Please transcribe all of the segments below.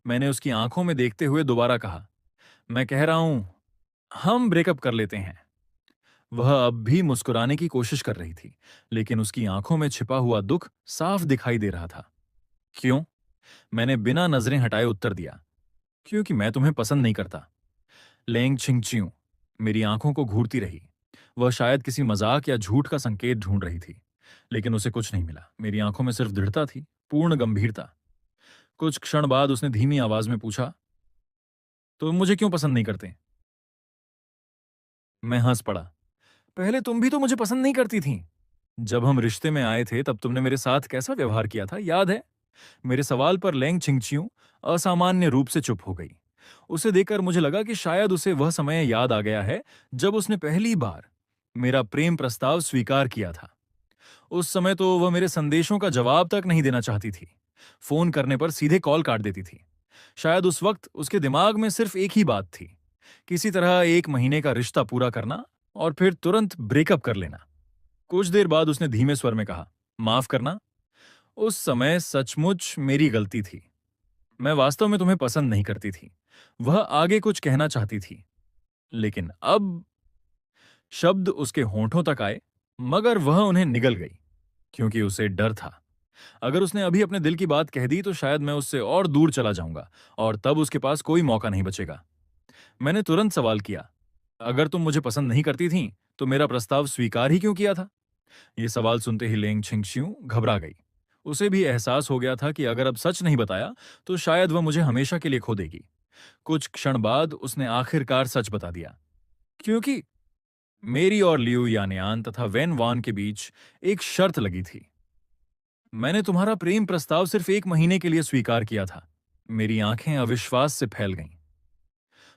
मैंने उसकी आंखों में देखते हुए दोबारा कहा, मैं कह रहा हूं, हम ब्रेकअप कर लेते हैं। वह अब भी मुस्कुराने की कोशिश कर रही थी, लेकिन उसकी आंखों में छिपा हुआ दुख साफ दिखाई दे रहा था। क्यों? मैंने बिना नजरें हटाए उत्तर दिया, क्योंकि मैं तुम्हें पसंद नहीं करता। लेंग छिंगच्यू मेरी आंखों को घूरती रही। वह शायद किसी मजाक या झूठ का संकेत ढूंढ रही थी, लेकिन उसे कुछ नहीं मिला। मेरी आंखों में सिर्फ दृढ़ता थी, पूर्ण गंभीरता। कुछ क्षण बाद उसने धीमी आवाज में पूछा, तुम मुझे क्यों पसंद नहीं करते? मैं हंस पड़ा। पहले तुम भी तो मुझे पसंद नहीं करती थी। जब हम रिश्ते में आए थे तब तुमने मेरे साथ कैसा व्यवहार किया था, याद है? मेरे सवाल पर लेंग छिंगचियों असामान्य रूप से चुप हो गई। उसे देखकर मुझे लगा कि शायद उसे वह समय याद आ गया है जब उसने पहली बार मेरा प्रेम प्रस्ताव स्वीकार किया था। उस समय तो वह मेरे संदेशों का जवाब तक नहीं देना चाहती थी। फोन करने पर सीधे कॉल काट देती थी। शायद उस वक्त उसके दिमाग में सिर्फ एक ही बात थी, किसी तरह 1 महीने का रिश्ता पूरा करना और फिर तुरंत ब्रेकअप कर लेना। कुछ देर बाद उसने धीमे स्वर में कहा, माफ करना, उस समय सचमुच मेरी गलती थी। मैं वास्तव में तुम्हें पसंद नहीं करती थी। वह आगे कुछ कहना चाहती थी, लेकिन अब शब्द उसके होंठों तक आए, मगर वह उन्हें निगल गई, क्योंकि उसे डर था। अगर उसने अभी अपने दिल की बात कह दी तो शायद मैं उससे और दूर चला जाऊंगा और तब उसके पास कोई मौका नहीं बचेगा। मैंने तुरंत सवाल किया, अगर तुम मुझे पसंद नहीं करती थी तो मेरा प्रस्ताव स्वीकार ही क्यों किया था? यह सवाल सुनते ही लेंग छिंगशियू घबरा गई। उसे भी एहसास हो गया था कि अगर अब सच नहीं बताया तो शायद वह मुझे हमेशा के लिए खो देगी। कुछ क्षण बाद उसने आखिरकार सच बता दिया, क्योंकि मेरी और लियू यानयान तथा वेन वान के बीच एक शर्त लगी थी। मैंने तुम्हारा प्रेम प्रस्ताव सिर्फ 1 महीने के लिए स्वीकार किया था। मेरी आंखें अविश्वास से फैल गईं।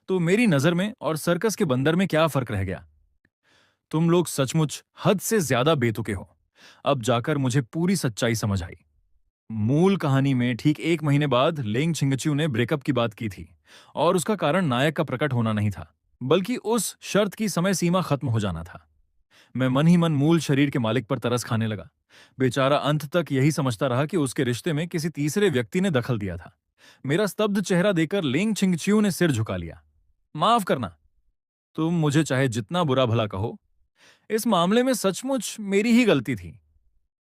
तो मेरी नजर में और सर्कस के बंदर में क्या फर्क रह गया? तुम लोग सचमुच हद से ज्यादा बेतुके हो। अब जाकर मुझे पूरी सच्चाई समझ आई। मूल कहानी में ठीक 1 महीने बाद लेंग छिंगच्यू ने ब्रेकअप की बात की थी, और उसका कारण नायक का प्रकट होना नहीं था, बल्कि उस शर्त की समय सीमा खत्म हो जाना था। मैं मन ही मन मूल शरीर के मालिक पर तरस खाने लगा। बेचारा अंत तक यही समझता रहा कि उसके रिश्ते में किसी तीसरे व्यक्ति ने दखल दिया था। मेरा स्तब्ध चेहरा देखकर लेंग छिंगच्यू ने सिर झुका लिया। माफ करना, तुम मुझे चाहे जितना बुरा भला कहो, इस मामले में सचमुच मेरी ही गलती थी।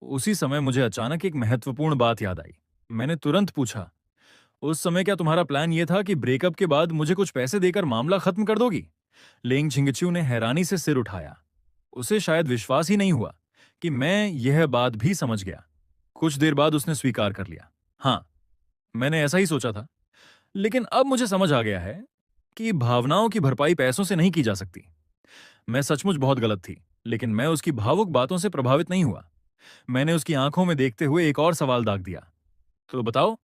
उसी समय मुझे अचानक एक महत्वपूर्ण बात याद आई। मैंने तुरंत पूछा, उस समय क्या तुम्हारा प्लान यह था कि ब्रेकअप के बाद मुझे कुछ पैसे देकर मामला खत्म कर दोगी? लेंग छिंगच्यू ने हैरानी से सिर उठाया। उसे शायद विश्वास ही नहीं हुआ कि मैं यह बात भी समझ गया। कुछ देर बाद उसने स्वीकार कर लिया, हाँ, मैंने ऐसा ही सोचा था, लेकिन अब मुझे समझ आ गया है कि भावनाओं की भरपाई पैसों से नहीं की जा सकती। मैं सचमुच बहुत गलत थी, लेकिन मैं उसकी भावुक बातों से प्रभावित नहीं हुआ। मैंने उसकी आंखों में देखते हुए एक और सवाल दाग दिया, तो बताओ,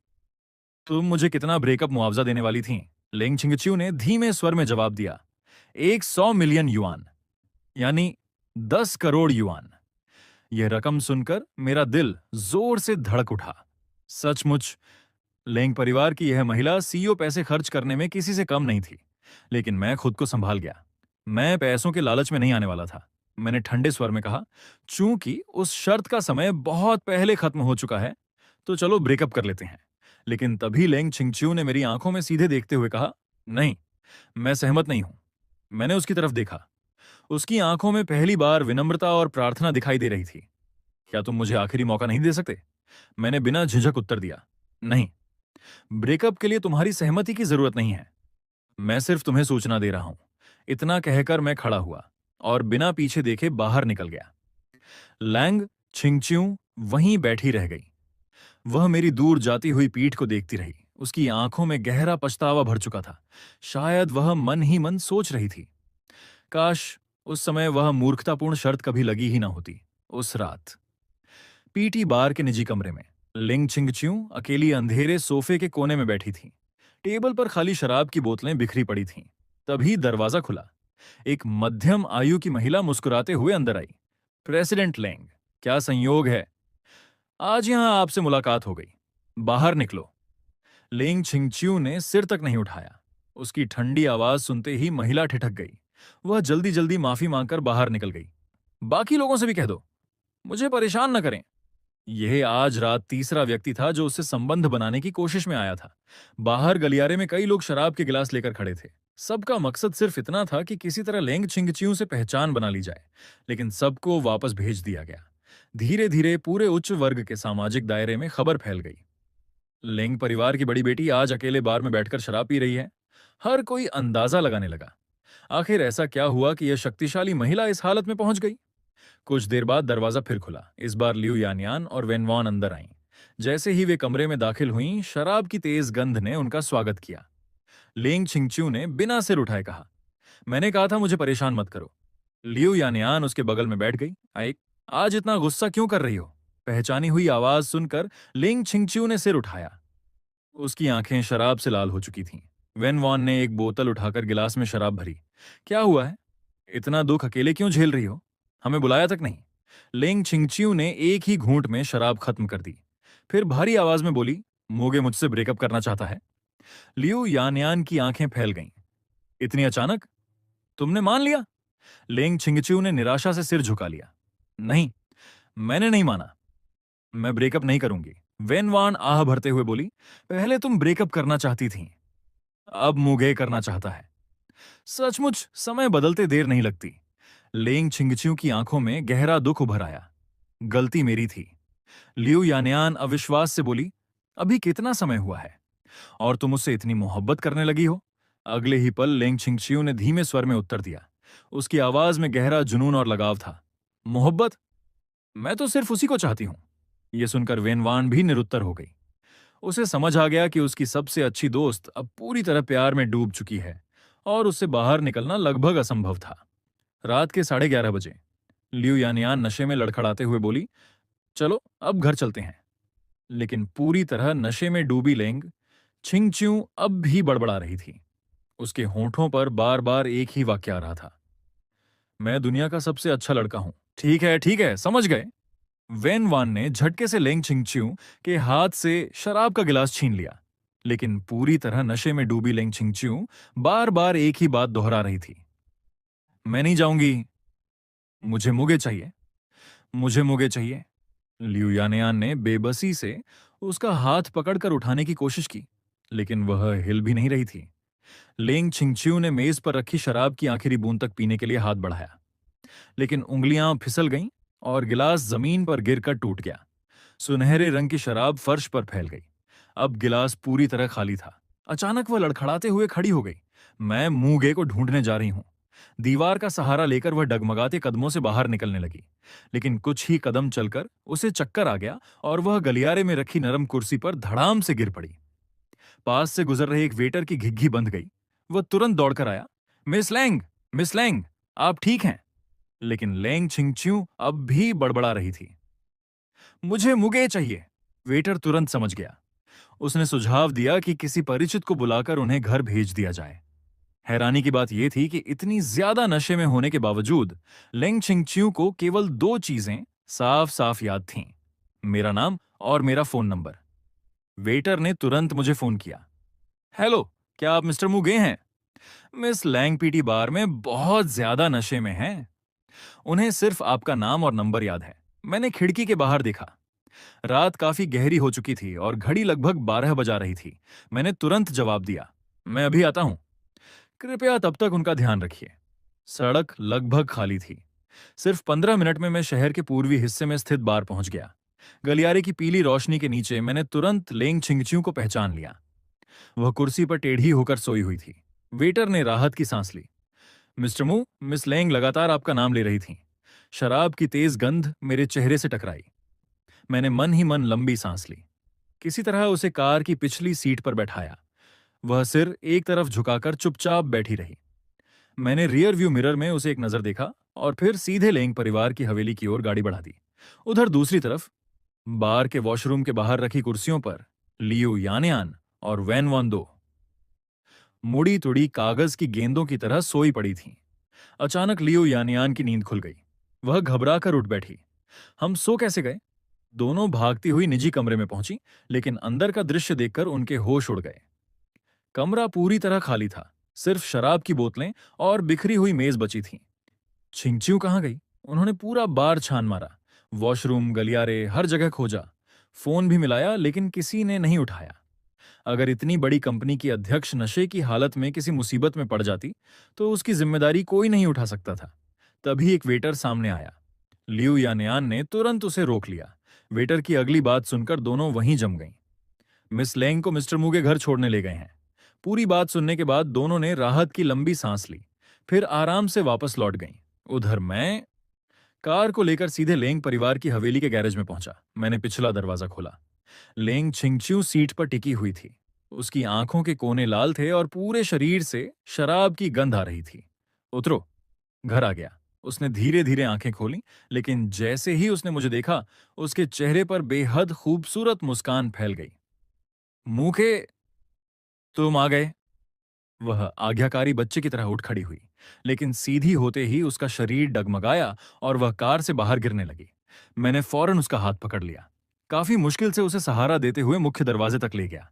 तुम मुझे कितना ब्रेकअप मुआवजा देने वाली थीं? लेंग छिंगच्यू ने धीमे स्वर में जवाब दिया, 100 मिलियन युआन, यानी 10 करोड़ युआन। यह रकम सुनकर मेरा दिल जोर से धड़क उठा। सचमुच लेंग परिवार की यह महिला सीईओ पैसे खर्च करने में किसी से कम नहीं थी, लेकिन मैं खुद को संभाल गया। मैं पैसों के लालच में नहीं आने वाला था। मैंने ठंडे स्वर में कहा, चूंकि उस शर्त का समय बहुत पहले खत्म हो चुका है, तो चलो ब्रेकअप कर लेते हैं। लेकिन तभी लेंग छिंगच्यू ने मेरी आंखों में सीधे देखते हुए कहा, नहीं, मैं सहमत नहीं हूं। मैंने उसकी तरफ देखा। उसकी आंखों में पहली बार विनम्रता और प्रार्थना दिखाई दे रही थी। क्या तुम मुझे आखिरी मौका नहीं दे सकते? मैंने बिना झिझक उत्तर दिया, नहीं, ब्रेकअप के लिए तुम्हारी सहमति की जरूरत नहीं है। मैं सिर्फ तुम्हें सूचना दे रहा हूं। इतना कहकर मैं खड़ा हुआ और बिना पीछे देखे बाहर निकल गया। लैंग छिंगच्यू वहीं बैठी रह गई। वह मेरी दूर जाती हुई पीठ को देखती रही। उसकी आंखों में गहरा पछतावा भर चुका था। शायद वह मन ही मन सोच रही थी, काश उस समय वह मूर्खतापूर्ण शर्त कभी लगी ही ना होती। उस रात पीटी बार के निजी कमरे में लिंग छिंगच्यू अकेली अंधेरे सोफे के कोने में बैठी थी। टेबल पर खाली शराब की बोतलें बिखरी पड़ी थीं। तभी दरवाजा खुला। एक मध्यम आयु की महिला मुस्कुराते हुए अंदर आई। प्रेसिडेंट लेंग, क्या संयोग है, आज यहां आपसे मुलाकात हो गई। बाहर निकलो। लेंग छिंगच्यू ने सिर तक नहीं उठाया। उसकी ठंडी आवाज सुनते ही महिला ठिठक गई। वह जल्दी जल्दी माफी मांगकर बाहर निकल गई। बाकी लोगों से भी कह दो, मुझे परेशान न करें। यह आज रात तीसरा व्यक्ति था जो उससे संबंध बनाने की कोशिश में आया था। बाहर गलियारे में कई लोग शराब के गिलास लेकर खड़े थे। सबका मकसद सिर्फ इतना था कि किसी तरह लेंग छिंगचियों से पहचान बना ली जाए, लेकिन सबको वापस भेज दिया गया। धीरे धीरे पूरे उच्च वर्ग के सामाजिक दायरे में खबर फैल गई। लेंग परिवार की बड़ी बेटी आज अकेले बार में बैठकर शराब पी रही है। हर कोई अंदाजा लगाने लगा, आखिर ऐसा क्या हुआ कि यह शक्तिशाली महिला इस हालत में पहुंच गई। कुछ देर बाद दरवाजा फिर खुला। इस बार लियू यानयान और वेनवान अंदर आईं। जैसे ही वे कमरे में दाखिल हुईं, शराब की तेज गंध ने उनका स्वागत किया। लेंग छिंगच्यू ने बिना सिर उठाए कहा, मैंने कहा था मुझे परेशान मत करो। लियू यानयान उसके बगल में बैठ गई। आइक, आज इतना गुस्सा क्यों कर रही हो? पहचानी हुई आवाज सुनकर लेंग छिंगच्यू ने सिर उठाया। उसकी आंखें शराब से लाल हो चुकी थीं। वेन वॉन ने एक बोतल उठाकर गिलास में शराब भरी। क्या हुआ है? इतना दुख अकेले क्यों झेल रही हो? हमें बुलाया तक नहीं। लेंग छिंगचियो ने एक ही घूंट में शराब खत्म कर दी। फिर भारी आवाज में बोली, मोगे मुझसे ब्रेकअप करना चाहता है? लियू यानयान की आंखें फैल गईं। इतनी अचानक? तुमने मान लिया? लेंग छिंगचियो ने निराशा से सिर झुका लिया। नहीं, मैंने नहीं माना। मैं ब्रेकअप नहीं करूंगी। वेन वान आह भरते हुए बोली, पहले तुम ब्रेकअप करना चाहती थी, अब मुंह करना चाहता है। सचमुच समय बदलते देर नहीं लगती। लेंग छिंगचियों की आंखों में गहरा दुख उभर आया। गलती मेरी थी। लियू यानयान अविश्वास से बोली, अभी कितना समय हुआ है और तुम उससे इतनी मोहब्बत करने लगी हो? अगले ही पल लेंग छिंगचियो ने धीमे स्वर में उत्तर दिया। उसकी आवाज में गहरा जुनून और लगाव था। मोहब्बत? मैं तो सिर्फ उसी को चाहती हूं। यह सुनकर वेनवान भी निरुत्तर हो गई। उसे समझ आ गया कि उसकी सबसे अच्छी दोस्त अब पूरी तरह प्यार में डूब चुकी है और उससे बाहर निकलना लगभग असंभव था। रात के 11:30 बजे लियू यानयान नशे में लड़खड़ाते हुए बोली, चलो अब घर चलते हैं। लेकिन पूरी तरह नशे में डूबी लेंग छिंगच्यू अब भी बड़बड़ा रही थी। उसके होठों पर बार बार एक ही वाक्य आ रहा था, मैं दुनिया का सबसे अच्छा लड़का हूं। ठीक है, समझ गए। वेन वान ने झटके से लेंग छिंगच्यू के हाथ से शराब का गिलास छीन लिया। लेकिन पूरी तरह नशे में डूबी लेंग छिंगच्यू बार बार एक ही बात दोहरा रही थी, मैं नहीं जाऊंगी, मुझे मुगे चाहिए, मुझे मुगे चाहिए। लियू यानयान ने बेबसी से उसका हाथ पकड़कर उठाने की कोशिश की, लेकिन वह हिल भी नहीं रही थी। लेंग छिंगच्यू ने मेज पर रखी शराब की आखिरी बूंद तक पीने के लिए हाथ बढ़ाया, लेकिन उंगलियां फिसल गईं और गिलास जमीन पर गिरकर टूट गया। सुनहरे रंग की शराब फर्श पर फैल गई। अब गिलास पूरी तरह खाली था। अचानक वह लड़खड़ाते हुए खड़ी हो गई। मैं मूंगे को ढूंढने जा रही हूं। दीवार का सहारा लेकर वह डगमगाते कदमों से बाहर निकलने लगी, लेकिन कुछ ही कदम चलकर उसे चक्कर आ गया और वह गलियारे में रखी नरम कुर्सी पर धड़ाम से गिर पड़ी। पास से गुजर रहे एक वेटर की घिघी बंध गई। वह तुरंत दौड़कर आया, मिस लैंग, मिस लैंग, आप ठीक हैं? लेकिन लेंग छिंगच्यू अब भी बड़बड़ा रही थी। मुझे मुगे चाहिए। वेटर तुरंत समझ गया। उसने सुझाव दिया कि किसी परिचित को बुलाकर उन्हें घर भेज दिया जाए। हैरानी की बात यह थी कि इतनी ज्यादा नशे में होने के बावजूद लेंग छिंगच्यू को केवल दो चीजें साफ साफ याद थीं, मेरा नाम और मेरा फोन नंबर। वेटर ने तुरंत मुझे फोन किया। हेलो, क्या आप मिस्टर मुगे हैं? मिस लैंग पीटी बार में बहुत ज्यादा नशे में हैं। उन्हें सिर्फ आपका नाम और नंबर याद है। मैंने खिड़की के बाहर देखा। रात काफी गहरी हो चुकी थी और घड़ी लगभग 12 बजा रही थी। मैंने तुरंत जवाब दिया, मैं अभी आता हूं। कृपया तब तक उनका ध्यान रखिए। सड़क लगभग खाली थी। सिर्फ 15 मिनट में मैं शहर के पूर्वी हिस्से में स्थित बार पहुंच गया। गलियारे की पीली रोशनी के नीचे मैंने तुरंत लेंग छिंगच्यू को पहचान लिया। वह कुर्सी पर टेढ़ी होकर सोई हुई थी। वेटर ने राहत की सांस ली। मिस्टर मू, मिस लेंग लगातार आपका नाम ले रही थीं। शराब की तेज गंध मेरे चेहरे से टकराई। मैंने मन ही मन लंबी सांस ली। किसी तरह उसे कार की पिछली सीट पर बैठाया। वह सिर एक तरफ झुकाकर चुपचाप बैठी रही। मैंने रियर व्यू मिरर में उसे एक नजर देखा और फिर सीधे लेंग परिवार की हवेली की ओर गाड़ी बढ़ा दी। उधर दूसरी तरफ बार के वॉशरूम के बाहर रखी कुर्सियों पर लियू यानयान और वैन वॉन दो मुड़ी तुड़ी कागज की गेंदों की तरह सोई पड़ी थीं। अचानक लियू यानयान की नींद खुल गई। वह घबरा कर उठ बैठी। हम सो कैसे गए? दोनों भागती हुई निजी कमरे में पहुंची, लेकिन अंदर का दृश्य देखकर उनके होश उड़ गए। कमरा पूरी तरह खाली था। सिर्फ शराब की बोतलें और बिखरी हुई मेज बची थीं। छिंगच्यू कहाँ गई? उन्होंने पूरा बार छान मारा। वॉशरूम, गलियारे, हर जगह खोजा। फोन भी मिलाया, लेकिन किसी ने नहीं उठाया। अगर इतनी बड़ी कंपनी की अध्यक्ष नशे की हालत में किसी मुसीबत में पड़ जाती, तो उसकी जिम्मेदारी कोई नहीं उठा सकता था। तभी एक वेटर सामने आया। लियू यानयान ने तुरंत उसे रोक लिया। वेटर की अगली बात सुनकर दोनों वहीं जम गईं। मिस लेंग को मिस्टर मू के घर छोड़ने ले गए हैं। पूरी बात सुनने के बाद दोनों ने राहत की लंबी सांस ली, फिर आराम से वापस लौट गईं। उधर मैं कार को लेकर सीधे लेंग परिवार की हवेली के गैरेज में पहुंचा। मैंने पिछला दरवाजा खोला। लेंग छिंगच्यू सीट पर टिकी हुई थी। उसकी आंखों के कोने लाल थे और पूरे शरीर से शराब की गंध आ रही थी। उतरो। घर आ गया। उसने धीरे धीरे आंखें खोली, लेकिन जैसे ही उसने मुझे देखा, उसके चेहरे पर बेहद खूबसूरत मुस्कान फैल गई। मुंह के तुम आ गए। वह आज्ञाकारी बच्चे की तरह उठ खड़ी हुई, लेकिन सीधी होते ही उसका शरीर डगमगाया और वह कार से बाहर गिरने लगी। मैंने फौरन उसका हाथ पकड़ लिया। काफी मुश्किल से उसे सहारा देते हुए मुख्य दरवाजे तक ले गया।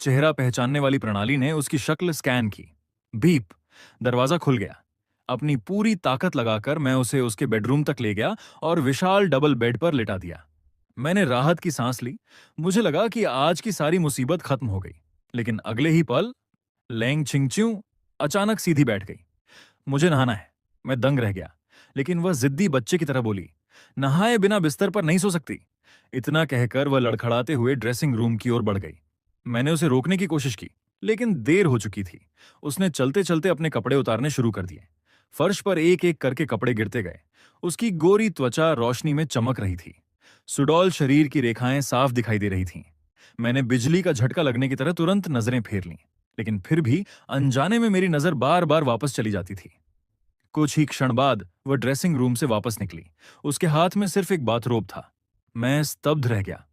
चेहरा पहचानने वाली प्रणाली ने उसकी शक्ल स्कैन की। बीप। दरवाजा खुल गया। अपनी पूरी ताकत लगाकर मैं उसे उसके बेडरूम तक ले गया और विशाल डबल बेड पर लिटा दिया। मैंने राहत की सांस ली। मुझे लगा कि आज की सारी मुसीबत खत्म हो गई, लेकिन अगले ही पल लेंग छिंगच्यू अचानक सीधी बैठ गई। मुझे नहाना है। मैं दंग रह गया, लेकिन वह जिद्दी बच्चे की तरह बोली, नहाए बिना बिस्तर पर नहीं सो सकती। इतना कहकर वह लड़खड़ाते हुए ड्रेसिंग रूम की ओर बढ़ गई। मैंने उसे रोकने की कोशिश की, लेकिन देर हो चुकी थी। उसने चलते चलते अपने कपड़े उतारने शुरू कर दिए। फर्श पर एक एक करके कपड़े गिरते गए। उसकी गोरी त्वचा रोशनी में चमक रही थी। सुडौल शरीर की रेखाएं साफ दिखाई दे रही थीं। मैंने बिजली का झटका लगने की तरह तुरंत नजरें फेर लीं, लेकिन फिर भी अनजाने में मेरी नजर बार बार वापस चली जाती थी। कुछ ही क्षण बाद वह ड्रेसिंग रूम से वापस निकली। उसके हाथ में सिर्फ एक बाथरोब था। मैं स्तब्ध रह गया।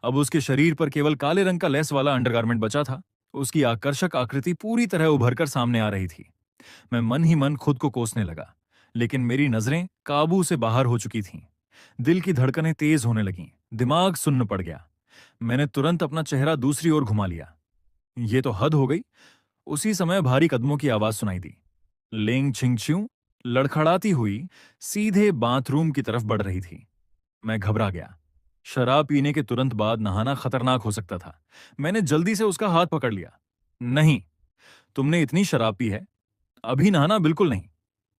अब उसके शरीर पर केवल काले रंग का लेस वाला अंडरगारमेंट बचा था। उसकी आकर्षक आकृति पूरी तरह उभरकर सामने आ रही थी। मैं मन ही मन खुद को कोसने लगा, लेकिन मेरी नजरें काबू से बाहर हो चुकी थीं। दिल की धड़कनें तेज होने लगीं। दिमाग सुन्न पड़ गया। मैंने तुरंत अपना चेहरा दूसरी ओर घुमा लिया। ये तो हद हो गई। उसी समय भारी कदमों की आवाज सुनाई दी। लेंग छिंगच्यू लड़खड़ाती हुई सीधे बाथरूम की तरफ बढ़ रही थी। मैं घबरा गया। शराब पीने के तुरंत बाद नहाना खतरनाक हो सकता था। मैंने जल्दी से उसका हाथ पकड़ लिया। नहीं, तुमने इतनी शराब पी है, अभी नहाना बिल्कुल नहीं।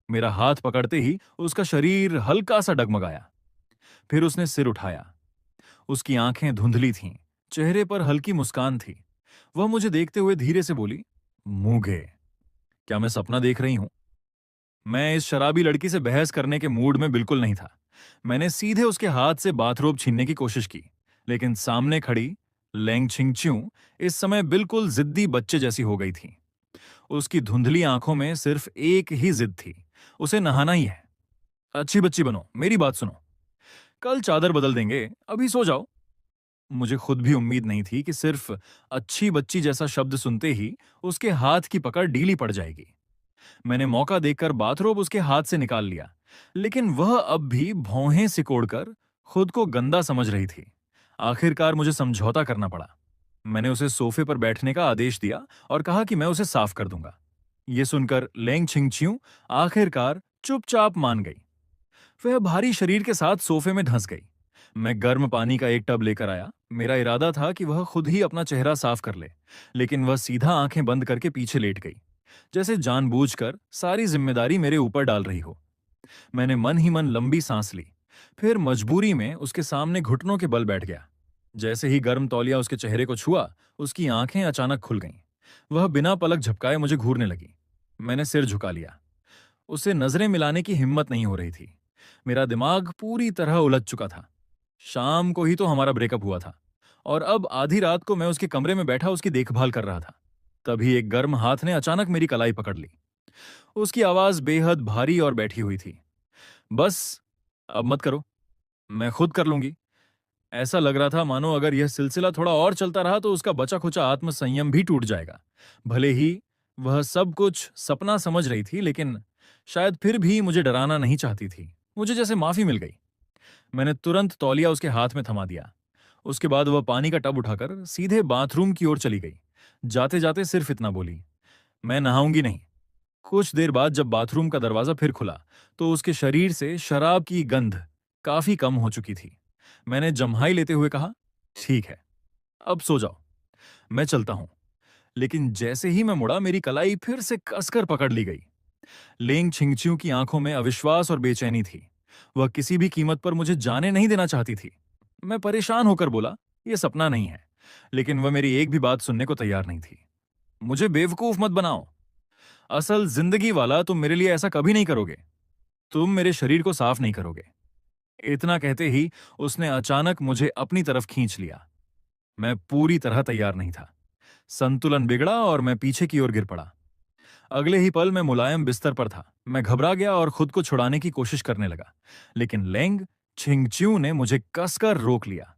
मेरा हाथ पकड़ते ही उसका शरीर हल्का सा डगमगाया। फिर उसने सिर उठाया। उसकी आंखें धुंधली थीं, चेहरे पर हल्की मुस्कान थी। वह मुझे देखते हुए धीरे से बोली, मूंगे, क्या मैं सपना देख रही हूं? मैं इस शराबी लड़की से बहस करने के मूड में बिल्कुल नहीं था। मैंने सीधे उसके हाथ से बाथरोब छीनने की कोशिश की, लेकिन सामने खड़ी लेंग छिंगच्यू इस समय बिल्कुल जिद्दी बच्चे जैसी हो गई थी। उसकी धुंधली आंखों में सिर्फ एक ही जिद थी, उसे नहाना ही है। अच्छी बच्ची बनो, मेरी बात सुनो। कल चादर बदल देंगे, अभी सो जाओ। मुझे खुद भी उम्मीद नहीं थी कि सिर्फ अच्छी बच्ची जैसा शब्द सुनते ही उसके हाथ की पकड़ ढीली पड़ जाएगी। मैंने मौका देखकर बाथरोब उसके हाथ से निकाल लिया, लेकिन वह अब भी भौहें सिकोड़कर खुद को गंदा समझ रही थी। आखिरकार मुझे समझौता करना पड़ा। मैंने उसे सोफे पर बैठने का आदेश दिया और कहा कि मैं उसे साफ कर दूंगा। यह सुनकर लेंग छिंगच्यू आखिरकार चुपचाप मान गई। वह भारी शरीर के साथ सोफे में धंस गई। मैं गर्म पानी का एक टब लेकर आया। मेरा इरादा था कि वह खुद ही अपना चेहरा साफ कर ले, लेकिन वह सीधा आंखें बंद करके पीछे लेट गई, जैसे जानबूझकर सारी जिम्मेदारी मेरे ऊपर डाल रही हो। मैंने मन ही मन लंबी सांस ली, फिर मजबूरी में उसके सामने घुटनों के बल बैठ गया। जैसे ही गर्म तौलिया उसके चेहरे को छुआ, उसकी आंखें अचानक खुल गईं। वह बिना पलक झपकाए मुझे घूरने लगी। मैंने सिर झुका लिया। उससे नजरें मिलाने की हिम्मत नहीं हो रही थी। मेरा दिमाग पूरी तरह उलझ चुका था। शाम को ही तो हमारा ब्रेकअप हुआ था, और अब आधी रात को मैं उसके कमरे में बैठा उसकी देखभाल कर रहा था। तभी एक गर्म हाथ ने अचानक मेरी कलाई पकड़ ली। उसकी आवाज बेहद भारी और बैठी हुई थी। बस, अब मत करो, मैं खुद कर लूंगी। ऐसा लग रहा था मानो अगर यह सिलसिला थोड़ा और चलता रहा तो उसका बचा खुचा आत्मसंयम भी टूट जाएगा। भले ही वह सब कुछ सपना समझ रही थी, लेकिन शायद फिर भी मुझे डराना नहीं चाहती थी। मुझे जैसे माफी मिल गई। मैंने तुरंत तौलिया उसके हाथ में थमा दिया। उसके बाद वह पानी का टब उठाकर सीधे बाथरूम की ओर चली गई। जाते जाते सिर्फ इतना बोली, मैं नहाऊंगी नहीं। कुछ देर बाद जब बाथरूम का दरवाजा फिर खुला, तो उसके शरीर से शराब की गंध काफी कम हो चुकी थी। मैंने जम्हाई लेते हुए कहा, ठीक है, अब सो जाओ, मैं चलता हूं। लेकिन जैसे ही मैं मुड़ा, मेरी कलाई फिर से कसकर पकड़ ली गई। लेंग छिंगच्यू की आंखों में अविश्वास और बेचैनी थी। वह किसी भी कीमत पर मुझे जाने नहीं देना चाहती थी। मैं परेशान होकर बोला, यह सपना नहीं है। लेकिन वह मेरी एक भी बात सुनने को तैयार नहीं थी। मुझे बेवकूफ मत बनाओ। असल जिंदगी वाला तुम मेरे लिए ऐसा कभी नहीं करोगे। तुम मेरे शरीर को साफ नहीं करोगे। इतना कहते ही उसने अचानक मुझे अपनी तरफ खींच लिया। मैं पूरी तरह तैयार नहीं था। संतुलन बिगड़ा और मैं पीछे की ओर गिर पड़ा। अगले ही पल मैं मुलायम बिस्तर पर था। मैं घबरा गया और खुद को छुड़ाने की कोशिश करने लगा। लेकिन लेंग छिंगच्यू ने मुझे कसकर रोक लिया।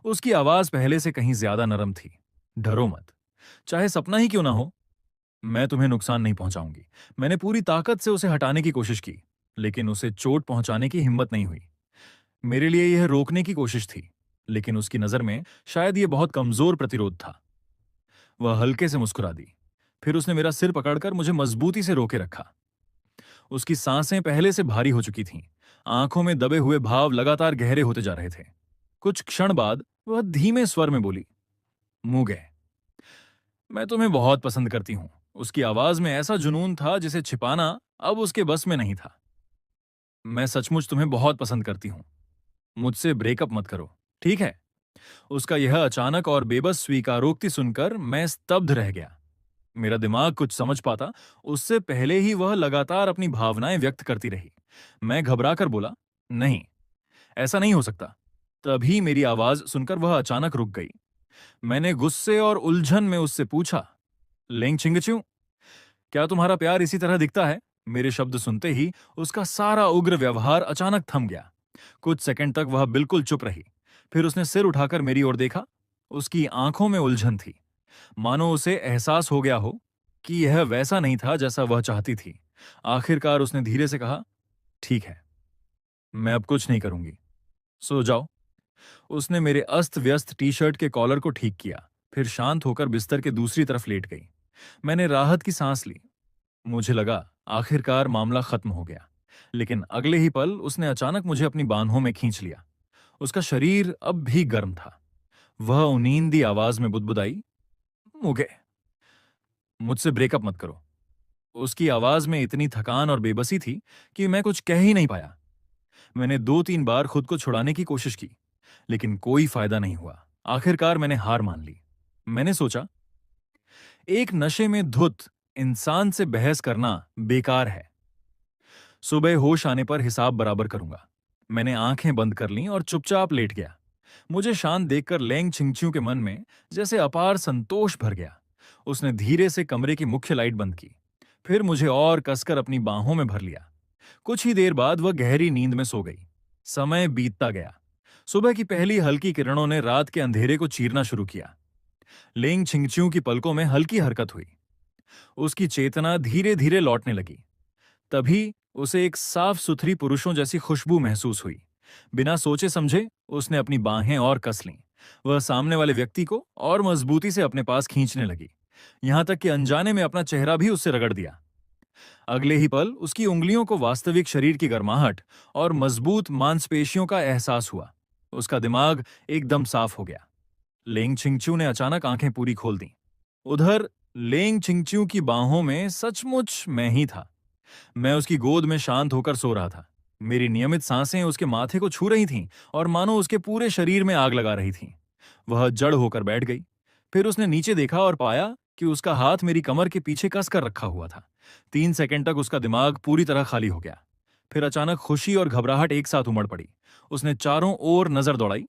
उसकी आवाज पहले से कहीं ज्यादा नरम थी। डरो मत, चाहे सपना ही क्यों ना हो, मैं तुम्हें नुकसान नहीं पहुंचाऊंगी। मैंने पूरी ताकत से उसे हटाने की कोशिश की, लेकिन उसे चोट पहुंचाने की हिम्मत नहीं हुई। मेरे लिए यह रोकने की कोशिश थी, लेकिन उसकी नजर में शायद यह बहुत कमजोर प्रतिरोध था। वह हल्के से मुस्कुरा दी। फिर उसने मेरा सिर पकड़कर मुझे मजबूती से रोके रखा। उसकी सांसें पहले से भारी हो चुकी थीं। आंखों में दबे हुए भाव लगातार गहरे होते जा रहे थे। कुछ क्षण बाद वह धीमे स्वर में बोली, मुगे, मैं तुम्हें बहुत पसंद करती हूं। उसकी आवाज में ऐसा जुनून था जिसे छिपाना अब उसके बस में नहीं था। मैं सचमुच तुम्हें बहुत पसंद करती हूं। मुझसे ब्रेकअप मत करो, ठीक है? उसका यह अचानक और बेबस स्वीकारोक्ति सुनकर मैं स्तब्ध रह गया। मेरा दिमाग कुछ समझ पाता उससे पहले ही वह लगातार अपनी भावनाएं व्यक्त करती रही। मैं घबराकर बोला, नहीं, ऐसा नहीं हो सकता। तभी मेरी आवाज सुनकर वह अचानक रुक गई। मैंने गुस्से और उलझन में उससे पूछा, लेंग छिंगच्यू, क्या तुम्हारा प्यार इसी तरह दिखता है? मेरे शब्द सुनते ही उसका सारा उग्र व्यवहार अचानक थम गया। कुछ सेकंड तक वह बिल्कुल चुप रही। फिर उसने सिर उठाकर मेरी ओर देखा। उसकी आंखों में उलझन थी, मानो उसे एहसास हो गया हो कि यह वैसा नहीं था जैसा वह चाहती थी। आखिरकार उसने धीरे से कहा, ठीक है, मैं अब कुछ नहीं करूंगी, सो जाओ। उसने मेरे अस्त व्यस्त टी शर्ट के कॉलर को ठीक किया, फिर शांत होकर बिस्तर के दूसरी तरफ लेट गई। मैंने राहत की सांस ली। मुझे लगा आखिरकार मामला खत्म हो गया। लेकिन अगले ही पल उसने अचानक मुझे अपनी बांहों में खींच लिया। उसका शरीर अब भी गर्म था। वह उनींदी आवाज में बुदबुदाई, मुगे, मुझसे ब्रेकअप मत करो। उसकी आवाज में इतनी थकान और बेबसी थी कि मैं कुछ कह ही नहीं पाया। मैंने 2-3 बार खुद को छुड़ाने की कोशिश की, लेकिन कोई फायदा नहीं हुआ। आखिरकार मैंने हार मान ली। मैंने सोचा, एक नशे में धुत इंसान से बहस करना बेकार है। सुबह होश आने पर हिसाब बराबर करूंगा। मैंने आंखें बंद कर लीं और चुपचाप लेट गया। मुझे शांत देखकर लेंग छिंगच्यू के मन में जैसे अपार संतोष भर गया। उसने धीरे से कमरे की मुख्य लाइट बंद की, फिर मुझे और कसकर अपनी बाहों में भर लिया। कुछ ही देर बाद वह गहरी नींद में सो गई। समय बीतता गया। सुबह की पहली हल्की किरणों ने रात के अंधेरे को चीरना शुरू किया। लेंग छिंगच्यू की पलकों में हल्की हरकत हुई। उसकी चेतना धीरे धीरे लौटने लगी। तभी उसे एक साफ सुथरी पुरुषों जैसी खुशबू महसूस हुई। बिना सोचे समझे उसने अपनी बाहें और कस लीं। वह सामने वाले व्यक्ति को और मजबूती से अपने पास खींचने लगी, यहां तक कि अनजाने में अपना चेहरा भी उससे रगड़ दिया। अगले ही पल उसकी उंगलियों को वास्तविक शरीर की गर्माहट और मजबूत मांसपेशियों का एहसास हुआ। उसका दिमाग एकदम साफ हो गया। लेंग छिंगच्यू ने अचानक आंखें पूरी खोल दी। उधर लेंग छिंगच्यू की बाहों में सचमुच मैं ही था। मैं उसकी गोद में शांत होकर सो रहा था। मेरी नियमित सांसें उसके माथे को छू रही थीं और मानो उसके पूरे शरीर में आग लगा रही थीं। वह जड़ होकर बैठ गई। फिर उसने नीचे देखा और पाया कि उसका हाथ मेरी कमर के पीछे कसकर रखा हुआ था। 3 सेकंड तक उसका दिमाग पूरी तरह खाली हो गया। फिर अचानक खुशी और घबराहट एक साथ उमड़ पड़ी। उसने चारों ओर नजर दौड़ाई।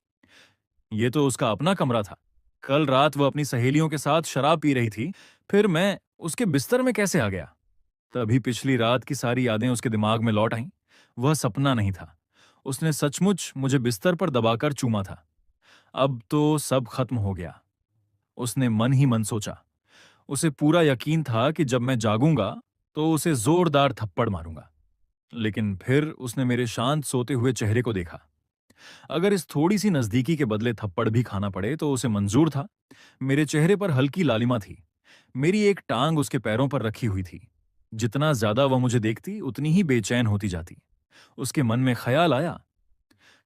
ये तो उसका अपना कमरा था। कल रात वह अपनी सहेलियों के साथ शराब पी रही थी। फिर मैं उसके बिस्तर में कैसे आ गया? तभी पिछली रात की सारी यादें उसके दिमाग में लौट आईं। वह सपना नहीं था। उसने सचमुच मुझे बिस्तर पर दबाकर चूमा था। अब तो सब खत्म हो गया, उसने मन ही मन सोचा। उसे पूरा यकीन था कि जब मैं जागूंगा तो उसे जोरदार थप्पड़ मारूंगा। लेकिन फिर उसने मेरे शांत सोते हुए चेहरे को देखा। अगर इस थोड़ी सी नजदीकी के बदले थप्पड़ भी खाना पड़े तो उसे मंजूर था। मेरे चेहरे पर हल्की लालिमा थी। मेरी एक टांग उसके पैरों पर रखी हुई थी। जितना ज्यादा वह मुझे देखती उतनी ही बेचैन होती जाती। उसके मन में ख्याल आया,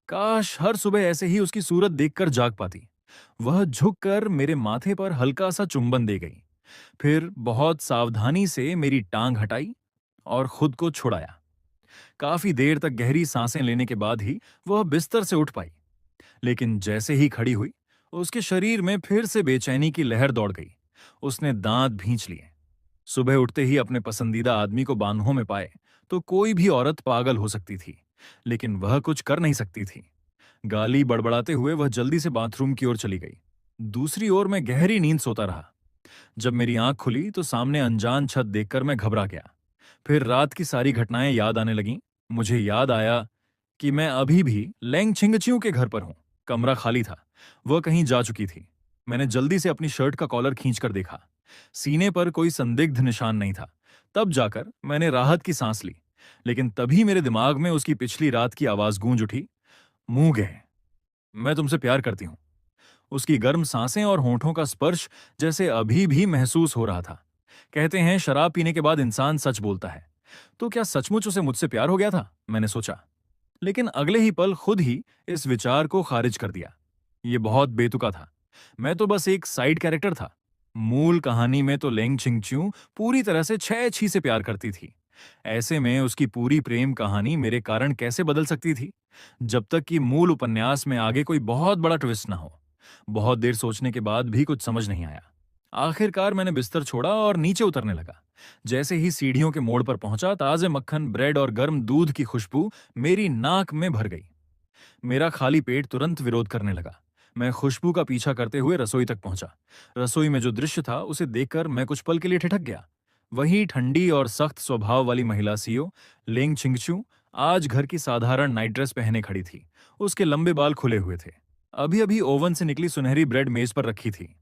काश हर सुबह ऐसे ही उसकी सूरत देखकर जाग पाती। वह झुककर मेरे माथे पर हल्का सा चुंबन दे गई, फिर बहुत सावधानी से मेरी टांग हटाई और खुद को छुड़ाया। काफी देर तक गहरी सांसें लेने के बाद ही वह बिस्तर से उठ पाई, लेकिन जैसे ही खड़ी हुई, उसके शरीर में फिर से बेचैनी की लहर दौड़ गई। उसने दांत भींच लिए। सुबह उठते ही अपने पसंदीदा आदमी को बांधों में पाए तो कोई भी औरत पागल हो सकती थी, लेकिन वह कुछ कर नहीं सकती थी। गाली बड़बड़ाते हुए वह जल्दी से बाथरूम की ओर चली गई। दूसरी ओर मैं गहरी नींद सोता रहा। जब मेरी आंख खुली तो सामने अनजान छत देखकर मैं घबरा गया। फिर रात की सारी घटनाएं याद आने लगीं। मुझे याद आया कि मैं अभी भी लेंग छिंगचियों के घर पर हूं। कमरा खाली था, वह कहीं जा चुकी थी। मैंने जल्दी से अपनी शर्ट का कॉलर खींचकर देखा। सीने पर कोई संदिग्ध निशान नहीं था। तब जाकर मैंने राहत की सांस ली, लेकिन तभी मेरे दिमाग में उसकी पिछली रात की आवाज गूंज उठी, मुंह गए, मैं तुमसे प्यार करती हूं। उसकी गर्म सांसें और होंठों का स्पर्श जैसे अभी भी महसूस हो रहा था। कहते हैं शराब पीने के बाद इंसान सच बोलता है, तो क्या सचमुच उसे मुझसे प्यार हो गया था, मैंने सोचा। लेकिन अगले ही पल खुद ही इस विचार को खारिज कर दिया। यह बहुत बेतुका था। मैं तो बस एक साइड कैरेक्टर था। मूल कहानी में तो लेंग छिंगच्यू पूरी तरह से छह छी से प्यार करती थी। ऐसे में उसकी पूरी प्रेम कहानी मेरे कारण कैसे बदल सकती थी, जब तक कि मूल उपन्यास में आगे कोई बहुत बड़ा ट्विस्ट ना हो। बहुत देर सोचने के बाद भी कुछ समझ नहीं आया। आखिरकार मैंने बिस्तर छोड़ा और नीचे उतरने लगा। जैसे ही सीढ़ियों के मोड़ पर पहुंचा, ताजे मक्खन, ब्रेड और गर्म दूध की खुशबू मेरी नाक में भर गई। मेरा खाली पेट तुरंत विरोध करने लगा। मैं खुशबू का पीछा करते हुए रसोई तक पहुंचा। रसोई में जो दृश्य था उसे देखकर मैं कुछ पल के लिए ठिठक गया। वही ठंडी और सख्त स्वभाव वाली महिला सीओ लेंग छिंगचू आज घर की साधारण नाइट ड्रेस पहने खड़ी थी। उसके लंबे बाल खुले हुए थे। अभी अभी ओवन से निकली सुनहरी ब्रेड मेज पर रखी थी।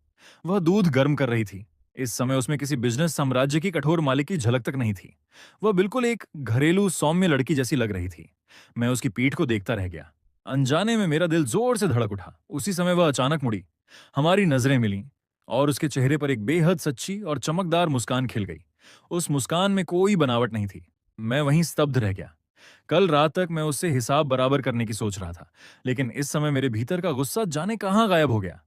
वह दूध गर्म कर रही थी। इस समय उसमें किसी बिजनेस साम्राज्य की कठोर मालिक की झलक तक नहीं थी। वह बिल्कुल एक घरेलू सौम्य लड़की जैसी लग रही थी। मैं उसकी पीठ को देखता रह गया। अनजाने में मेरा दिल जोर से धड़क उठा। उसी समय वह अचानक मुड़ी। हमारी नजरें मिलीं और उसके चेहरे पर एक बेहद सच्ची और चमकदार मुस्कान खिल गई। उस मुस्कान में कोई बनावट नहीं थी। मैं वहीं स्तब्ध रह गया। कल रात तक मैं उससे हिसाब बराबर करने की सोच रहा था, लेकिन इस समय मेरे भीतर का गुस्सा जाने कहां गायब हो गया।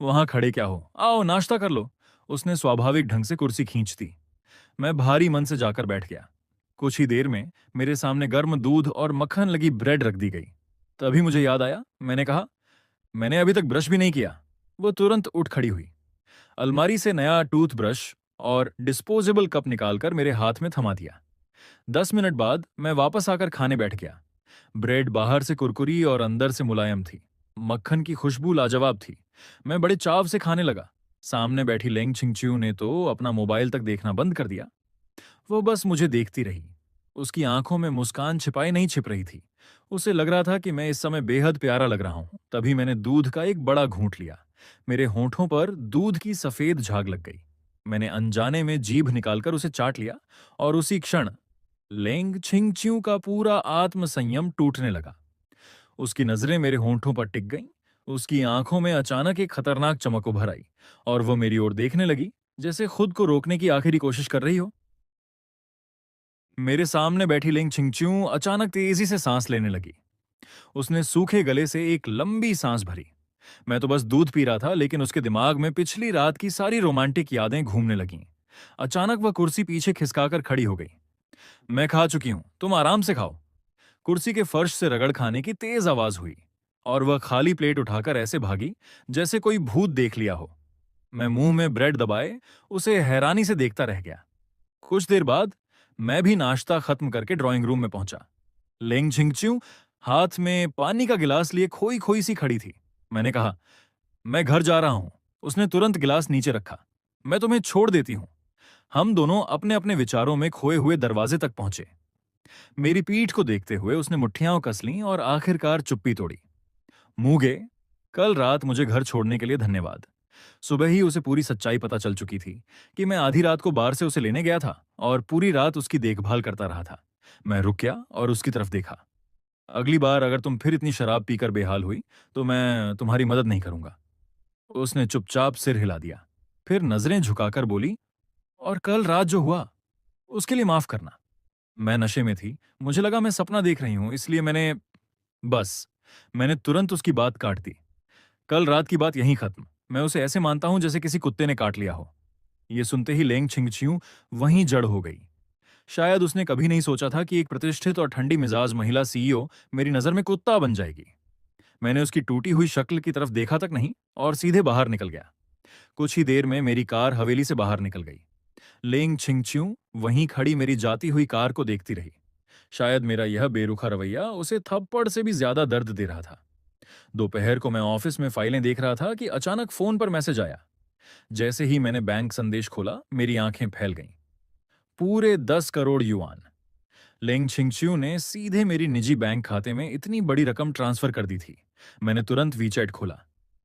वहां खड़े क्या हो, आओ नाश्ता कर लो। उसने स्वाभाविक ढंग से कुर्सी खींच दी। मैं भारी मन से जाकर बैठ गया। कुछ ही देर में मेरे सामने गर्म दूध और मक्खन लगी ब्रेड रख दी गई। तभी मुझे याद आया, मैंने कहा, मैंने अभी तक ब्रश भी नहीं किया। वो तुरंत उठ खड़ी हुई। अलमारी से नया टूथब्रश और डिस्पोजेबल कप निकालकर मेरे हाथ में थमा दिया। 10 मिनट बाद मैं वापस आकर खाने बैठ गया। ब्रेड बाहर से कुरकुरी और अंदर से मुलायम थी। मक्खन की खुशबू लाजवाब थी। मैं बड़े चाव से खाने लगा। सामने बैठी लेंग छिंगचिू ने तो अपना मोबाइल तक देखना बंद कर दिया। वो बस मुझे देखती रही। उसकी आंखों में मुस्कान छिपाई नहीं छिप रही थी। उसे लग रहा था कि मैं इस समय बेहद प्यारा लग रहा हूं। तभी मैंने दूध का एक बड़ा घूंट लिया। मेरे होठों पर दूध की सफेद झाग लग गई। मैंने अनजाने में जीभ निकालकर उसे चाट लिया और उसी क्षण लेंग छिंगच्यू का पूरा आत्मसंयम टूटने लगा। उसकी नजरें मेरे होंठों पर टिक गईं। उसकी आंखों में अचानक एक खतरनाक चमक उभर आई और वो मेरी ओर देखने लगी, जैसे खुद को रोकने की आखिरी कोशिश कर रही हो। मेरे सामने बैठी लेंग छिंगच्यू अचानक तेजी से सांस लेने लगी। उसने सूखे गले से एक लंबी सांस भरी। मैं तो बस दूध पी रहा था, लेकिन उसके दिमाग में पिछली रात की सारी रोमांटिक यादें घूमने लगीं। अचानक वह कुर्सी पीछे खिसकाकर खड़ी हो गई। मैं खा चुकी हूं, तुम आराम से खाओ। कुर्सी के फर्श से रगड़ खाने की तेज आवाज हुई और वह खाली प्लेट उठाकर ऐसे भागी जैसे कोई भूत देख लिया हो। मैं मुंह में ब्रेड दबाए उसे हैरानी से देखता रह गया। कुछ देर बाद मैं भी नाश्ता खत्म करके ड्राइंग रूम में पहुंचा। लेंग छिंगच्यू हाथ में पानी का गिलास लिए खोई खोई सी खड़ी थी। मैंने कहा, मैं घर जा रहा हूं। उसने तुरंत गिलास नीचे रखा। मैं तुम्हें छोड़ देती हूं। हम दोनों अपने अपने विचारों में खोए हुए दरवाजे तक पहुंचे। मेरी पीठ को देखते हुए उसने मुट्ठियां कस लीं और आखिरकार चुप्पी तोड़ी। मूगे, कल रात मुझे घर छोड़ने के लिए धन्यवाद। सुबह ही उसे पूरी सच्चाई पता चल चुकी थी कि मैं आधी रात को बार से उसे लेने गया था और पूरी रात उसकी देखभाल करता रहा था। मैं रुक गया और उसकी तरफ देखा। अगली बार अगर तुम फिर इतनी शराब पीकर बेहाल हुई तो मैं तुम्हारी मदद नहीं करूंगा। उसने चुपचाप सिर हिला दिया। फिर नजरें झुकाकर बोली, और कल रात जो हुआ उसके लिए माफ करना। मैं नशे में थी। मुझे लगा मैं सपना देख रही हूं, इसलिए मैंने बस मैंने तुरंत उसकी बात काट दी। कल रात की बात यहीं खत्म। मैं उसे ऐसे मानता हूं जैसे किसी कुत्ते ने काट लिया हो। ये सुनते ही लेंग छिंगचियूं वहीं जड़ हो गई। शायद उसने कभी नहीं सोचा था कि एक प्रतिष्ठित और ठंडी मिजाज महिला सीईओ मेरी नजर में कुत्ता बन जाएगी। मैंने उसकी टूटी हुई शक्ल की तरफ देखा तक नहीं और सीधे बाहर निकल गया। कुछ ही देर में मेरी कार हवेली से बाहर निकल गई। लेंग छिंगचियूं वहीं खड़ी मेरी जाती हुई कार को देखती रही। शायद मेरा यह बेरुखा रवैया उसे थप्पड़ से भी ज्यादा दर्द दे रहा था। दोपहर को मैं ऑफिस में फाइलें देख रहा था कि अचानक फोन पर मैसेज आया। जैसे ही मैंने बैंक संदेश खोला, मेरी आंखें फैल गईं। पूरे 10 करोड़ युआन। लेंग छिंगचियू ने सीधे मेरी निजी बैंक खाते में इतनी बड़ी रकम ट्रांसफर कर दी थी। मैंने तुरंत वीचैट खोला।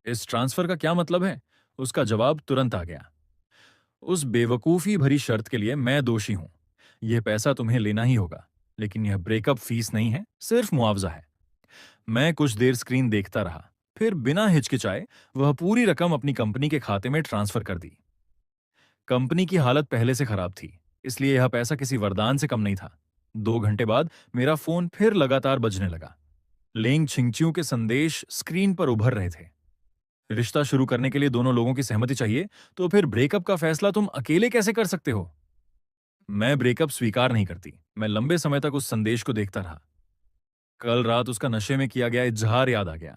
इस ट्रांसफर का क्या मतलब है? उसका जवाब तुरंत आ गया। उस बेवकूफी भरी शर्त के लिए मैं दोषी हूं। यह पैसा तुम्हें लेना ही होगा, लेकिन यह ब्रेकअप फीस नहीं है, सिर्फ मुआवजा है। मैं कुछ देर स्क्रीन देखता रहा, फिर बिना हिचकिचाए वह पूरी रकम अपनी कंपनी के खाते में ट्रांसफर कर दी। कंपनी की हालत पहले से खराब थी, इसलिए यह पैसा किसी वरदान से कम नहीं था। 2 घंटे बाद मेरा फोन फिर लगातार बजने लगा। लेंग छिंगचियों के संदेश स्क्रीन पर उभर रहे थे। रिश्ता शुरू करने के लिए दोनों लोगों की सहमति चाहिए, तो फिर ब्रेकअप का फैसला तुम अकेले कैसे कर सकते हो? मैं ब्रेकअप स्वीकार नहीं करती। मैं लंबे समय तक उस संदेश को देखता रहा। कल रात उसका नशे में किया गया इजहार याद आ गया।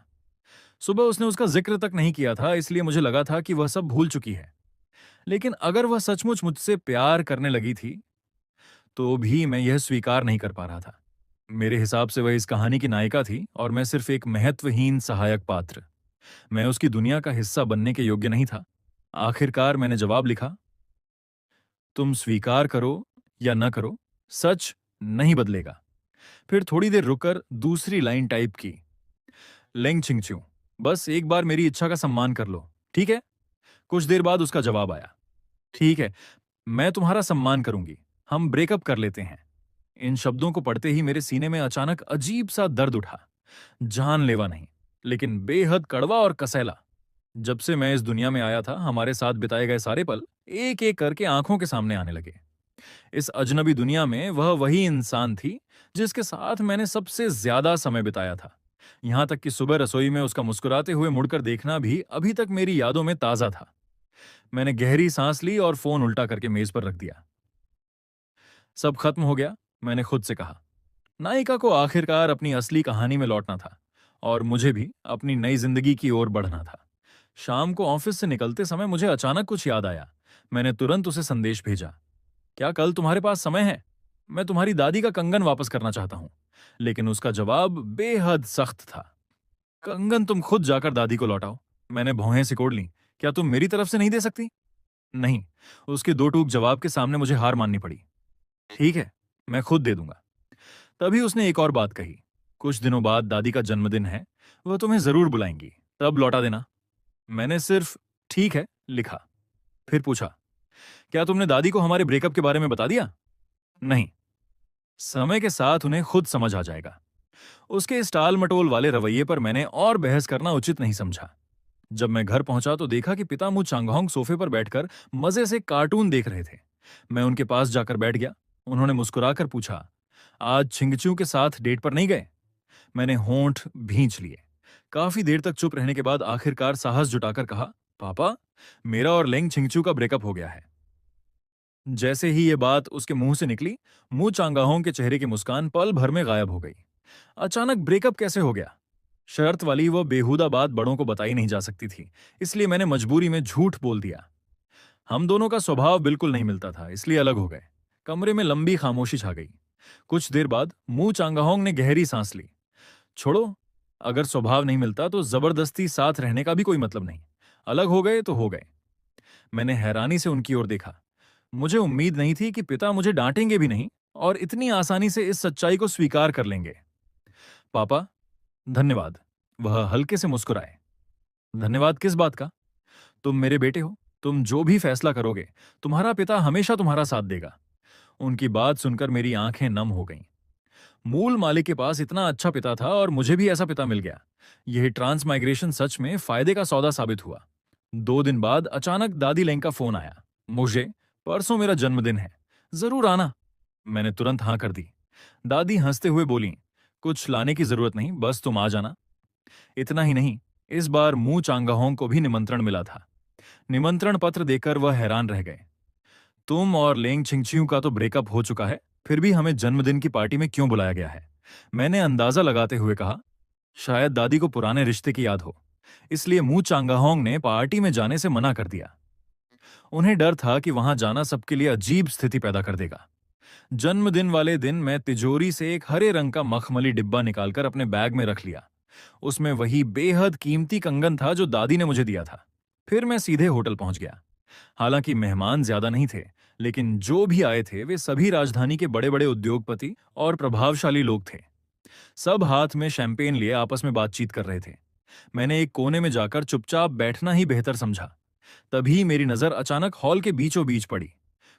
सुबह उसने उसका जिक्र तक नहीं किया था, इसलिए मुझे लगा था कि वह सब भूल चुकी है। लेकिन अगर वह सचमुच मुझसे प्यार करने लगी थी, तो भी मैं यह स्वीकार नहीं कर पा रहा था। मेरे हिसाब से वह इस कहानी की नायिका थी और मैं सिर्फ एक महत्वहीन सहायक पात्र। मैं उसकी दुनिया का हिस्सा बनने के योग्य नहीं था। आखिरकार मैंने जवाब लिखा, तुम स्वीकार करो या न करो, सच नहीं बदलेगा। फिर थोड़ी देर रुककर दूसरी लाइन टाइप की, लेंग छिंगच्यू, बस एक बार मेरी इच्छा का सम्मान कर लो, ठीक है? कुछ देर बाद उसका जवाब आया, ठीक है, मैं तुम्हारा सम्मान करूंगी, हम ब्रेकअप कर लेते हैं। इन शब्दों को पढ़ते ही मेरे सीने में अचानक अजीब सा दर्द उठा। जानलेवा नहीं, लेकिन बेहद कड़वा और कसैला। जब से मैं इस दुनिया में आया था, हमारे साथ बिताए गए सारे पल एक एक करके आंखों के सामने आने लगे। इस अजनबी दुनिया में वह वही इंसान थी जिसके साथ मैंने सबसे ज्यादा समय बिताया था। यहां तक कि सुबह रसोई में उसका मुस्कुराते हुए मुड़कर देखना भी अभी तक मेरी यादों में ताजा था। मैंने गहरी सांस ली और फोन उल्टा करके मेज पर रख दिया। सब खत्म हो गया, मैंने खुद से कहा। नायिका को आखिरकार अपनी असली कहानी में लौटना था और मुझे भी अपनी नई जिंदगी की ओर बढ़ना था। शाम को ऑफिस से निकलते समय मुझे अचानक कुछ याद आया। मैंने तुरंत उसे संदेश भेजा, क्या कल तुम्हारे पास समय है? मैं तुम्हारी दादी का कंगन वापस करना चाहता हूं। लेकिन उसका जवाब बेहद सख्त था, कंगन तुम खुद जाकर दादी को लौटाओ। मैंने भौहें सिकोड़ ली, क्या तुम मेरी तरफ से नहीं दे सकती? नहीं। उसके दो टूक जवाब के सामने मुझे हार माननी पड़ी। ठीक है, मैं खुद दे दूंगा। तभी उसने एक और बात कही, कुछ दिनों बाद दादी का जन्मदिन है, वह तुम्हें जरूर बुलाएंगी, तब लौटा देना। मैंने सिर्फ ठीक है लिखा। फिर पूछा, क्या तुमने दादी को हमारे ब्रेकअप के बारे में बता दिया? नहीं, समय के साथ उन्हें खुद समझ आ जाएगा। उसके इस टाल मटोल वाले रवैये पर मैंने और बहस करना उचित नहीं समझा। जब मैं घर पहुंचा तो देखा कि पिता मु चांगहोंग सोफे पर बैठकर मजे से कार्टून देख रहे थे। मैं उनके पास जाकर बैठ गया। उन्होंने मुस्कुराकर पूछा, आज छिंगचू के साथ डेट पर नहीं गए? मैंने होंठ भींच लिए। काफी देर तक चुप रहने के बाद आखिरकार साहस जुटाकर कहा, पापा, मेरा और लेंग छिंगचू का ब्रेकअप हो गया है। जैसे ही ये बात उसके मुंह से निकली, मुंह चांगाहों के चेहरे की मुस्कान पल भर में गायब हो गई। अचानक ब्रेकअप कैसे हो गया? शर्त वाली वह बेहुदा बात बड़ों को बताई नहीं जा सकती थी, इसलिए मैंने मजबूरी में झूठ बोल दिया। हम दोनों का स्वभाव बिल्कुल नहीं मिलता था, इसलिए अलग हो गए। कमरे में लंबी खामोशी छा गई। कुछ देर बाद मुंह चांगाहोंग ने गहरी सांस ली। छोड़ो, अगर स्वभाव नहीं मिलता तो जबरदस्ती साथ रहने का भी कोई मतलब नहीं। अलग हो गए तो हो गए। मैंने हैरानी से उनकी ओर देखा। मुझे उम्मीद नहीं थी कि पिता मुझे डांटेंगे भी नहीं और इतनी आसानी से इस सच्चाई को स्वीकार कर लेंगे। पापा, धन्यवाद। वह हल्के से मुस्कुराए। धन्यवाद किस बात का? तुम मेरे बेटे हो। तुम जो भी फैसला करोगे, तुम्हारा पिता हमेशा तुम्हारा साथ देगा। उनकी बात सुनकर मेरी आंखें नम हो गईं। मूल मालिक के पास इतना अच्छा पिता था और मुझे भी ऐसा पिता मिल गया। यह ट्रांस माइग्रेशन सच में फायदे का सौदा साबित हुआ। 2 दिन बाद अचानक दादी लेंग का फोन आया, मुझे, परसों मेरा जन्मदिन है, जरूर आना। मैंने तुरंत हाँ कर दी। दादी हंसते हुए बोली, कुछ लाने की जरूरत नहीं, बस तुम आ जाना। इतना ही नहीं, इस बार मू चांगाहोंग को भी निमंत्रण मिला था। निमंत्रण पत्र देकर वह हैरान रह गए। तुम और लेंग छिंगचियू का तो ब्रेकअप हो चुका है, फिर भी हमें जन्मदिन की पार्टी में क्यों बुलाया गया है? मैंने अंदाजा लगाते हुए कहा। शायद दादी को पुराने रिश्ते की याद हो, इसलिए मू चांगाहोंग ने पार्टी में जाने से मना कर दिया। उन्हें डर था कि वहां जाना सबके लिए अजीब स्थिति पैदा कर देगा। जन्मदिन वाले दिन मैं तिजोरी से एक हरे रंग का मखमली डिब्बा निकालकर अपने बैग में रख लिया। उसमें वही बेहद कीमती कंगन था जो दादी ने मुझे दिया था। फिर मैं सीधे होटल पहुंच गया। हालांकि मेहमान ज्यादा नहीं थे, लेकिन जो भी आए थे वे सभी राजधानी के बड़े बड़े उद्योगपति और प्रभावशाली लोग थे। सब हाथ में शैंपेन लिए आपस में बातचीत कर रहे थे। मैंने एक कोने में जाकर चुपचाप बैठना ही बेहतर समझा। तभी मेरी नजर अचानक हॉल के बीचों बीच पड़ी।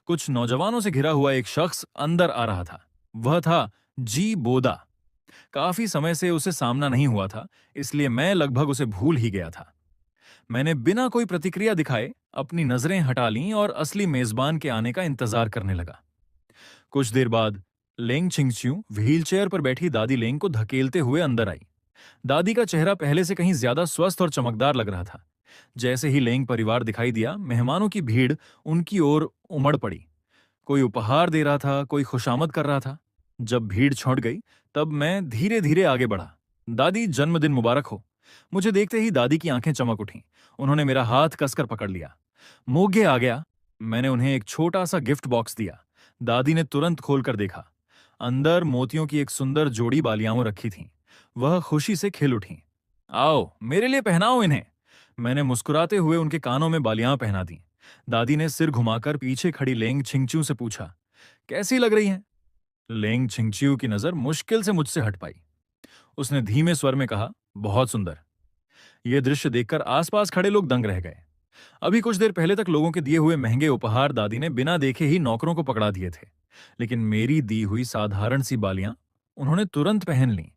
कुछ नौजवानों से घिरा हुआ एक शख्स अंदर आ रहा था। वह था जी बोदा। काफी समय से उसे सामना नहीं हुआ था, इसलिए मैं लगभग उसे भूल ही गया था। मैंने बिना कोई प्रतिक्रिया दिखाए अपनी नजरें हटा लीं और असली मेजबान के आने का इंतजार करने लगा। कुछ देर बाद लेंग छिंगच्यू व्हीलचेयर पर बैठी दादी लेंग को धकेलते हुए अंदर आई। दादी का चेहरा पहले से कहीं ज्यादा स्वस्थ और चमकदार लग रहा था। जैसे ही लेंग परिवार दिखाई दिया, मेहमानों की भीड़ उनकी ओर उमड़ पड़ी। कोई उपहार दे रहा था, कोई खुशामद कर रहा था। जब भीड़ छौंट गई, तब मैं धीरे धीरे आगे बढ़ा। दादी, जन्मदिन मुबारक हो। मुझे देखते ही दादी की आंखें चमक उठीं। उन्होंने मेरा हाथ कसकर पकड़ लिया। मोगे आ गया। मैंने उन्हें एक छोटा सा गिफ्ट बॉक्स दिया। दादी ने तुरंत खोलकर देखा। अंदर मोतियों की एक सुंदर जोड़ी बालियां रखी थीं। वह खुशी से खिल उठीं। आओ, मेरे लिए पहनाओ इन्हें। मैंने मुस्कुराते हुए उनके कानों में बालियां पहना दी। दादी ने सिर घुमाकर पीछे खड़ी लेंग छिंगच्यू से पूछा, कैसी लग रही हैं? लेंग छिंगच्यू की नजर मुश्किल से मुझसे हट पाई। उसने धीमे स्वर में कहा, बहुत सुंदर। यह दृश्य देखकर आसपास खड़े लोग दंग रह गए। अभी कुछ देर पहले तक लोगों के दिए हुए महंगे उपहार दादी ने बिना देखे ही नौकरों को पकड़ा दिए थे, लेकिन मेरी दी हुई साधारण सी बालियां उन्होंने तुरंत पहन लीं।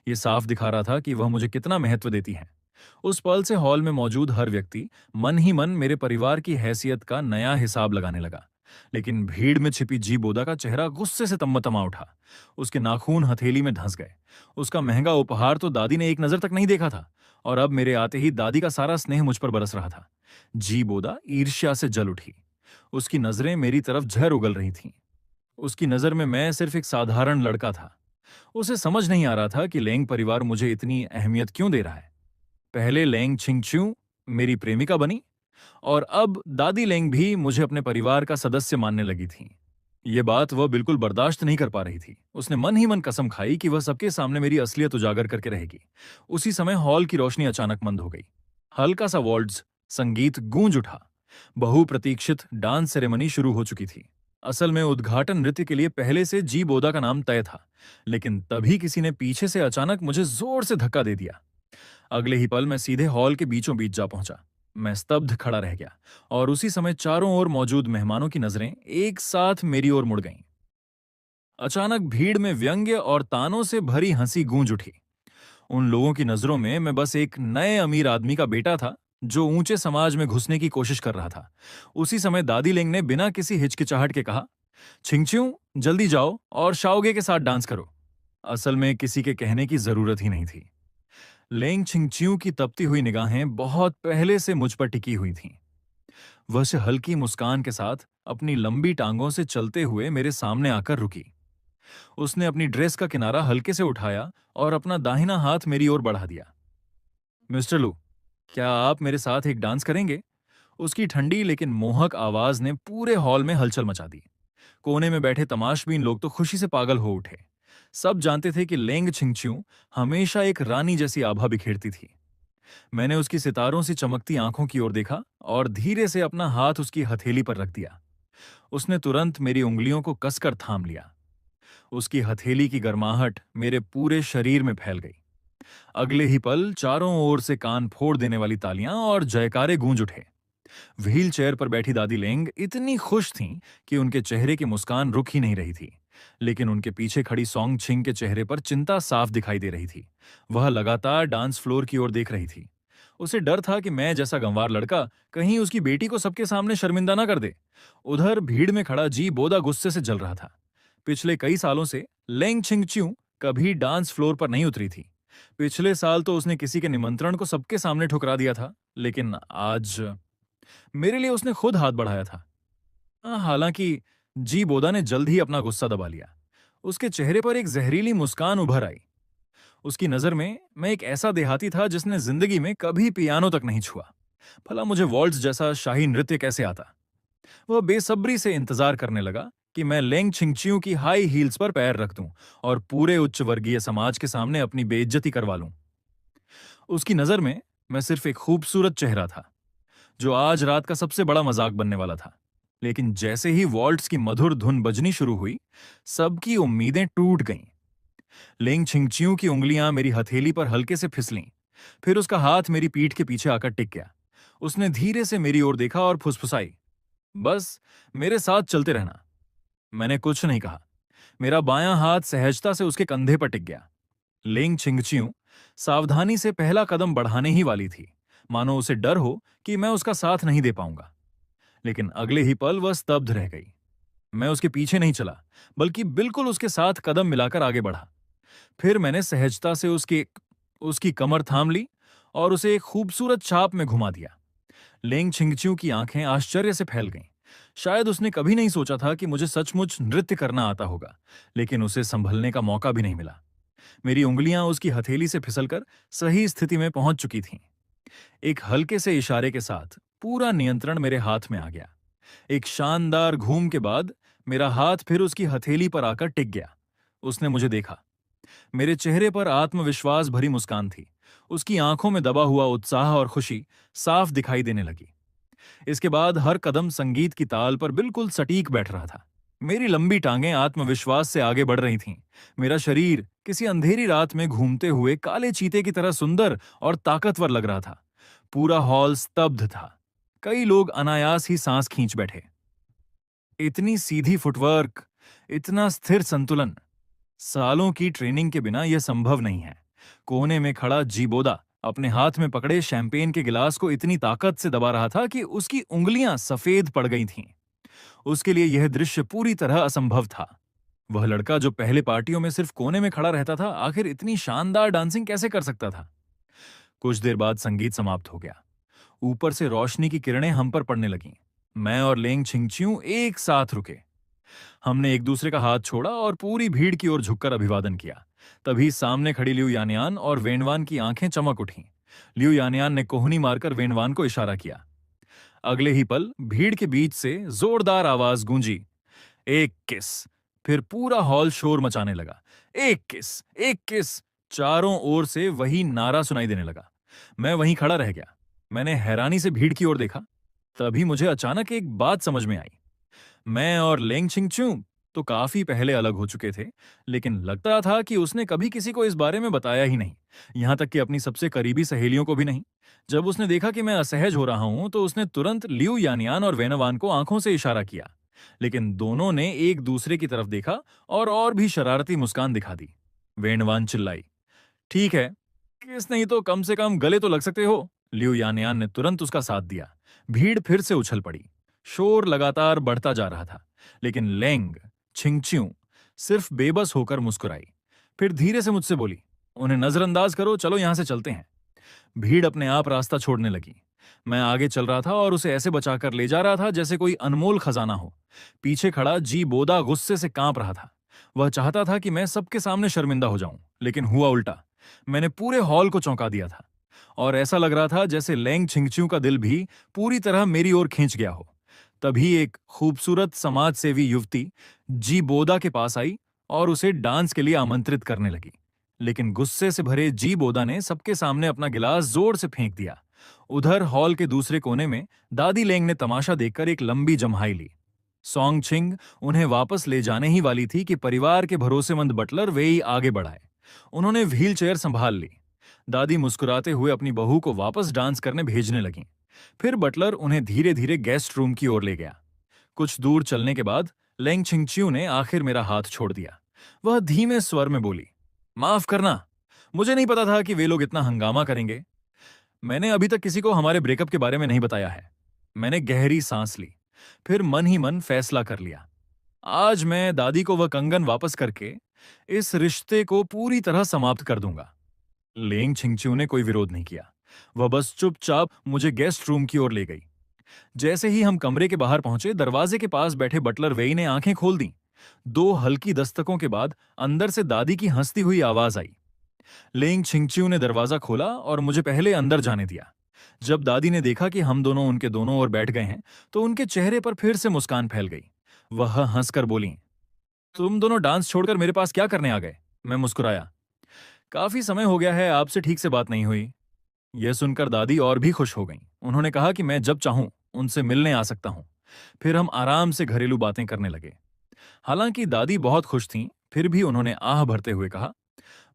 यह साफ दिखा रहा था कि वह मुझे कितना महत्व देती हैं। उस पल से हॉल में मौजूद हर व्यक्ति मन ही मन मेरे परिवार की हैसियत का नया हिसाब लगाने लगा। लेकिन भीड़ में छिपी जी बोदा का चेहरा गुस्से से तमतमा उठा। उसके नाखून हथेली में धंस गए। उसका महंगा उपहार तो दादी ने एक नजर तक नहीं देखा था, और अब मेरे आते ही दादी का सारा स्नेह मुझ पर बरस रहा था। जी बोदा ईर्ष्या से जल उठी। उसकी नजरें मेरी तरफ झर उगल रही थीं। उसकी नजर में मैं सिर्फ एक साधारण लड़का था। उसे समझ नहीं आ रहा था कि लेंग परिवार मुझे इतनी अहमियत क्यों दे रहा है। पहले लेंग छिंगच्यू मेरी प्रेमिका बनी, और अब दादी लेंग भी मुझे अपने परिवार का सदस्य मानने लगी थी। ये बात वह बिल्कुल बर्दाश्त नहीं कर पा रही थी। उसने मन ही मन कसम खाई कि वह सबके सामने मेरी असलियत उजागर करके रहेगी। उसी समय हॉल की रोशनी अचानक बंद हो गई। हल्का सा वॉल्ट्ज संगीत गूंज उठा। बहुप्रतीक्षित डांस सेरेमनी शुरू हो चुकी थी। असल में उद्घाटन नृत्य के लिए पहले से जी बोदा का नाम तय था, लेकिन तभी किसी ने पीछे से अचानक मुझे जोर से धक्का दे दिया। अगले ही पल मैं सीधे हॉल के बीचों बीच जा पहुंचा। मैं स्तब्ध खड़ा रह गया, और उसी समय चारों ओर मौजूद मेहमानों की नजरें एक साथ मेरी ओर मुड़ गईं। अचानक भीड़ में व्यंग्य और तानों से भरी हंसी गूंज उठी। उन लोगों की नजरों में मैं बस एक नए अमीर आदमी का बेटा था, जो ऊंचे समाज में घुसने की कोशिश कर रहा था। उसी समय दादी लेंग ने बिना किसी हिचकिचाहट के कहा, छिंगच्यू, जल्दी जाओ और शाओगे के साथ डांस करो। असल में किसी के कहने की जरूरत ही नहीं थी। लेंग छिंगच्यू की तपती हुई निगाहें बहुत पहले से मुझ पर टिकी हुई थीं। वह से हल्की मुस्कान के साथ अपनी लंबी टांगों से चलते हुए मेरे सामने आकर रुकी। उसने अपनी ड्रेस का किनारा हल्के से उठाया और अपना दाहिना हाथ मेरी ओर बढ़ा दिया। मिस्टर लू, क्या आप मेरे साथ एक डांस करेंगे? उसकी ठंडी लेकिन मोहक आवाज ने पूरे हॉल में हलचल मचा दी। कोने में बैठे तमाशबीन लोग तो खुशी से पागल हो उठे। सब जानते थे कि लेंग छिंगच्यू हमेशा एक रानी जैसी आभा बिखेरती थी। मैंने उसकी सितारों से चमकती आंखों की ओर देखा और धीरे से अपना हाथ उसकी हथेली पर रख दिया। उसने तुरंत मेरी उंगलियों को कसकर थाम लिया। उसकी हथेली की गर्माहट मेरे पूरे शरीर में फैल गई। अगले ही पल चारों ओर से कान फोड़ देने वाली तालियां और जयकारे गूंज उठे। व्हील चेयर पर बैठी दादी लेंग इतनी खुश थीं कि उनके चेहरे की मुस्कान रुक ही नहीं रही थी। लेकिन उनके पीछे खड़ी सोंग छिंग के चेहरे पर चिंता साफ दिखाई दे रही थी। वह लगातार डांस फ्लोर की ओर देख रही थी। उसे डर था कि मैं जैसा गंवार लड़का कहीं उसकी बेटी को सबके सामने शर्मिंदा ना कर दे। उधर भीड़ में खड़ा जी बोदा गुस्से से जल रहा था। पिछले कई सालों से लेंग छिंगच्यू कभी डांस फ्लोर पर नहीं उतरी थी। पिछले साल तो उसने किसी के निमंत्रण को सबके सामने ठुकरा दिया था, लेकिन आज मेरे लिए उसने खुद हाथ बढ़ाया था। हालांकि जी बोदा ने जल्द ही अपना गुस्सा दबा लिया। उसके चेहरे पर एक जहरीली मुस्कान उभर आई। उसकी नजर में मैं एक ऐसा देहाती था जिसने जिंदगी में कभी पियानो तक नहीं छुआ। भला मुझे वॉल्ट्ज जैसा शाही नृत्य कैसे आता। वह बेसब्री से इंतजार करने लगा कि मैं लेंग छिंगचियों की हाई हील्स पर पैर रख दूं और पूरे उच्च वर्गीय समाज के सामने अपनी बेइज्जती करवा लूं। उसकी नजर में मैं सिर्फ एक खूबसूरत चेहरा था जो आज रात का सबसे बड़ा मजाक बनने वाला था। लेकिन जैसे ही वॉल्ट्स की मधुर धुन बजनी शुरू हुई, सबकी उम्मीदें टूट गईं। लेंग छिंगचियों की उंगलियां मेरी हथेली पर हल्के से फिसलीं। फिर उसका हाथ मेरी पीठ के पीछे आकर टिक गया। उसने धीरे से मेरी ओर देखा और फुसफुसाई, बस मेरे साथ चलते रहना। मैंने कुछ नहीं कहा। मेरा बायां हाथ सहजता से उसके कंधे पर टिक गया। लेंग छिंगचियों सावधानी से पहला कदम बढ़ाने ही वाली थी, मानो उसे डर हो कि मैं उसका साथ नहीं दे पाऊंगा। लेकिन अगले ही पल वह स्तब्ध रह गई। मैं उसके पीछे नहीं चला, बल्कि बिल्कुल उसके साथ कदम मिलाकर आगे बढ़ा। फिर मैंने सहजता से उसकी कमर थाम ली और उसे एक खूबसूरत छाप में घुमा दिया। लेंग छिंगचियों की आंखें आश्चर्य से फैल गईं। शायद उसने कभी नहीं सोचा था कि मुझे सचमुच नृत्य करना आता होगा, लेकिन उसे संभलने का मौका भी नहीं मिला। मेरी उंगलियां उसकी हथेली से फिसलकर सही स्थिति में पहुंच चुकी थीं। एक हल्के से इशारे के साथ पूरा नियंत्रण मेरे हाथ में आ गया। एक शानदार घूम के बाद मेरा हाथ फिर उसकी हथेली पर आकर टिक गया। उसने मुझे देखा। मेरे चेहरे पर आत्मविश्वास भरी मुस्कान थी। उसकी आंखों में दबा हुआ उत्साह और खुशी साफ दिखाई देने लगी। इसके बाद हर कदम संगीत की ताल पर बिल्कुल सटीक बैठ रहा था। मेरी लंबी टांगें आत्मविश्वास से आगे बढ़ रही थीं। मेरा शरीर किसी अंधेरी रात में घूमते हुए काले चीते की तरह सुंदर और ताकतवर लग रहा था। पूरा हॉल स्तब्ध था। कई लोग अनायास ही सांस खींच बैठे। इतनी सीधी फुटवर्क, इतना स्थिर संतुलन, सालों की ट्रेनिंग के बिना यह संभव नहीं है। कोने में खड़ा जीबोदा अपने हाथ में पकड़े शैंपेन के गिलास को इतनी ताकत से दबा रहा था कि उसकी उंगलियां सफेद पड़ गई थीं। उसके लिए यह दृश्य पूरी तरह असंभव था। वह लड़का जो पहले पार्टियों में सिर्फ कोने में खड़ा रहता था, आखिर इतनी शानदार डांसिंग कैसे कर सकता था। कुछ देर बाद संगीत समाप्त हो गया। ऊपर से रोशनी की किरणें हम पर पड़ने लगीं। मैं और लेंग छिंगचियों एक साथ रुके। हमने एक दूसरे का हाथ छोड़ा और पूरी भीड़ की ओर झुककर अभिवादन किया। तभी सामने खड़ी लियू यानियान और वेनवान की आंखें चमक उठीं। लियू यानियान ने कोहनी मारकर वेनवान को इशारा किया। अगले ही पल भीड़ के बीच से जोरदार आवाज गूंजी, एक किस। फिर पूरा हॉल शोर मचाने लगा, एक किस, एक किस। चारों ओर से वही नारा सुनाई देने लगा। मैं वहीं खड़ा रह गया। मैंने हैरानी से भीड़ की ओर देखा। तभी मुझे अचानक एक बात समझ में आई। मैं और लेंग छिंगचू तो काफी पहले अलग हो चुके थे, लेकिन लगता था कि उसने कभी किसी को इस बारे में बताया ही नहीं, यहां तक कि अपनी सबसे करीबी सहेलियों को भी नहीं। जब उसने देखा कि मैं असहज हो रहा हूं, तो उसने तुरंत लियू यानियान और वेनवान को आंखों से इशारा किया। लेकिन दोनों ने एक दूसरे की तरफ देखा और भी शरारती मुस्कान दिखा दी। वेनवान चिल्लाई, ठीक है, किस नहीं तो कम से कम गले तो लग सकते हो। लियू यानयान ने तुरंत उसका साथ दिया। भीड़ फिर से उछल पड़ी। शोर लगातार बढ़ता जा रहा था, लेकिन लेंग छिंगच्यू सिर्फ बेबस होकर मुस्कुराई। फिर धीरे से मुझसे बोली, उन्हें नजरअंदाज करो, चलो यहां से चलते हैं। भीड़ अपने आप रास्ता छोड़ने लगी। मैं आगे चल रहा था और उसे ऐसे बचाकर ले जा रहा था जैसे कोई अनमोल खजाना हो। पीछे खड़ा जी बोदा गुस्से से कांप रहा था। वह चाहता था कि मैं सबके सामने शर्मिंदा हो जाऊं, लेकिन हुआ उल्टा। मैंने पूरे हॉल को चौंका दिया था और ऐसा लग रहा था जैसे लेंग छिंगच्यू का दिल भी पूरी तरह मेरी ओर खींच गया हो। तभी एक खूबसूरत समाज सेवी युवती जी बोदा के पास आई और उसे डांस के लिए आमंत्रित करने लगी। लेकिन गुस्से से भरे जी बोदा ने सबके सामने अपना गिलास जोर से फेंक दिया। उधर हॉल के दूसरे कोने में दादी लेंग ने तमाशा देखकर एक लंबी जम्हाई ली। सोंग छिंग उन्हें वापस ले जाने ही वाली थी कि परिवार के भरोसेमंद बटलर वेई आगे बढ़ाए। उन्होंने व्हील चेयर संभाल ली। दादी मुस्कुराते हुए अपनी बहू को वापस डांस करने भेजने लगीं। फिर बटलर उन्हें धीरे धीरे गेस्ट रूम की ओर ले गया। कुछ दूर चलने के बाद लेंग छिंगच्यू ने आखिर मेरा हाथ छोड़ दिया। वह धीमे स्वर में बोली, माफ करना, मुझे नहीं पता था कि वे लोग इतना हंगामा करेंगे। मैंने अभी तक किसी को हमारे ब्रेकअप के बारे में नहीं बताया है। मैंने गहरी सांस ली, फिर मन ही मन फैसला कर लिया। आज मैं दादी को वह कंगन वापस करके इस रिश्ते को पूरी तरह समाप्त कर दूंगा। लेंग छिंगचिू ने कोई विरोध नहीं किया। वह बस चुपचाप मुझे गेस्ट रूम की ओर ले गई। जैसे ही हम कमरे के बाहर पहुंचे, दरवाजे के पास बैठे बटलर वेई ने आंखें खोल दी। दो हल्की दस्तकों के बाद अंदर से दादी की हंसती हुई आवाज आई। लेंग छिंगचिू ने दरवाजा खोला और मुझे पहले अंदर जाने दिया। जब दादी ने देखा कि हम दोनों उनके दोनों ओर बैठ गए हैं, तो उनके चेहरे पर फिर से मुस्कान फैल गई। वह हंसकर बोली, तुम दोनों डांस छोड़कर मेरे पास क्या करने आ गए? मैं मुस्कुराया। काफी समय हो गया है, आपसे ठीक से बात नहीं हुई। यह सुनकर दादी और भी खुश हो गईं। उन्होंने कहा कि मैं जब चाहूं उनसे मिलने आ सकता हूं। फिर हम आराम से घरेलू बातें करने लगे। हालांकि दादी बहुत खुश थीं, फिर भी उन्होंने आह भरते हुए कहा,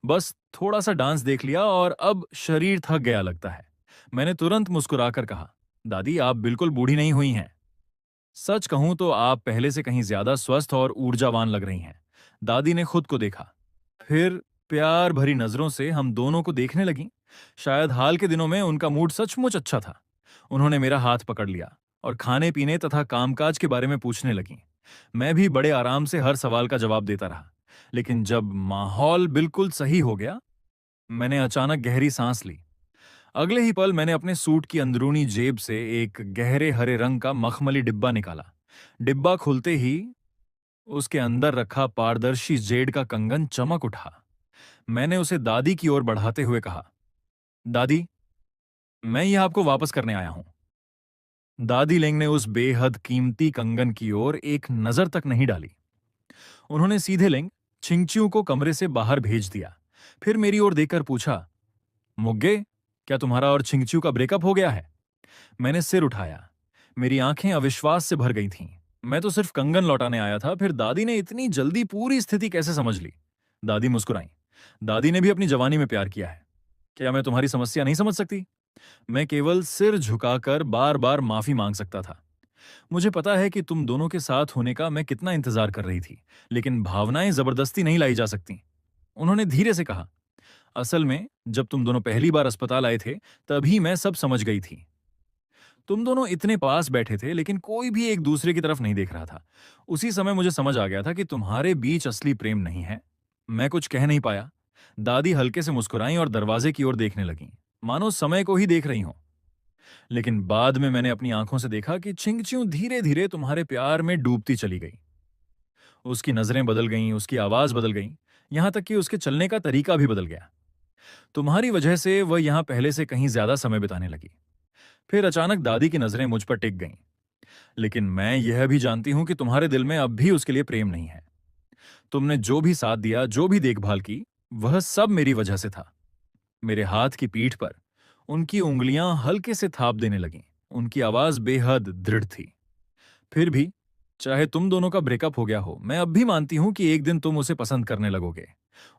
बस थोड़ा सा डांस देख लिया और अब शरीर थक गया लगता है। मैंने तुरंत मुस्कुराकर कहा, दादी आप बिल्कुल बूढ़ी नहीं हुई हैं। सच कहूं तो आप पहले से कहीं ज्यादा स्वस्थ और ऊर्जावान लग रही हैं। दादी ने खुद को देखा। फिर प्यार भरी नजरों से हम दोनों को देखने लगीं। शायद हाल के दिनों में उनका मूड सचमुच अच्छा था। उन्होंने मेरा हाथ पकड़ लिया और खाने पीने तथा कामकाज के बारे में पूछने लगीं। मैं भी बड़े आराम से हर सवाल का जवाब देता रहा। लेकिन जब माहौल बिल्कुल सही हो गया, मैंने अचानक गहरी सांस ली। अगले ही पल मैंने अपने सूट की अंदरूनी जेब से एक गहरे हरे रंग का मखमली डिब्बा निकाला। डिब्बा खुलते ही उसके अंदर रखा पारदर्शी जेड का कंगन चमक उठा। मैंने उसे दादी की ओर बढ़ाते हुए कहा, दादी, मैं यह आपको वापस करने आया हूं। दादी लेंग ने उस बेहद कीमती कंगन की ओर एक नजर तक नहीं डाली। उन्होंने सीधे लेंग छिंगचियों को कमरे से बाहर भेज दिया। फिर मेरी ओर देखकर पूछा, मुग्गे, क्या तुम्हारा और छिंगचियों का ब्रेकअप हो गया है? मैंने सिर उठाया। मेरी आंखें अविश्वास से भर गई थीं। मैं तो सिर्फ कंगन लौटाने आया था, फिर दादी ने इतनी जल्दी पूरी स्थिति कैसे समझ ली? दादी मुस्कुराई। दादी ने भी अपनी जवानी में प्यार किया है। क्या मैं तुम्हारी समस्या नहीं समझ सकती? मैं केवल सिर झुकाकर बार बार माफी मांग सकता था। मुझे पता है कि तुम दोनों के साथ होने का मैं कितना इंतजार कर रही थी, लेकिन भावनाएं जबरदस्ती नहीं लाई जा सकती। उन्होंने धीरे से कहा, असल में जब तुम दोनों पहली बार अस्पताल आए थे, तभी मैं सब समझ गई थी। तुम दोनों इतने पास बैठे थे, लेकिन कोई भी एक दूसरे की तरफ नहीं देख रहा था। उसी समय मुझे समझ आ गया था कि तुम्हारे बीच असली प्रेम नहीं है। मैं कुछ कह नहीं पाया। दादी हल्के से मुस्कुराईं और दरवाजे की ओर देखने लगीं, मानो समय को ही देख रही हों। लेकिन बाद में मैंने अपनी आंखों से देखा कि छिंगचियों धीरे धीरे तुम्हारे प्यार में डूबती चली गई। उसकी नजरें बदल गईं, उसकी आवाज बदल गई, यहां तक कि उसके चलने का तरीका भी बदल गया। तुम्हारी वजह से वह यहां पहले से कहीं ज्यादा समय बिताने लगी। फिर अचानक दादी की नजरें मुझ पर टिक गईं। लेकिन मैं यह भी जानती हूं कि तुम्हारे दिल में अब भी उसके लिए प्रेम नहीं है। तुमने जो भी साथ दिया, जो भी देखभाल की, वह सब मेरी वजह से था। मेरे हाथ की पीठ पर उनकी उंगलियां हल्के से थाप देने लगीं। उनकी आवाज बेहद दृढ़ थी। फिर भी, चाहे तुम दोनों का ब्रेकअप हो गया हो, मैं अब भी मानती हूं कि एक दिन तुम उसे पसंद करने लगोगे।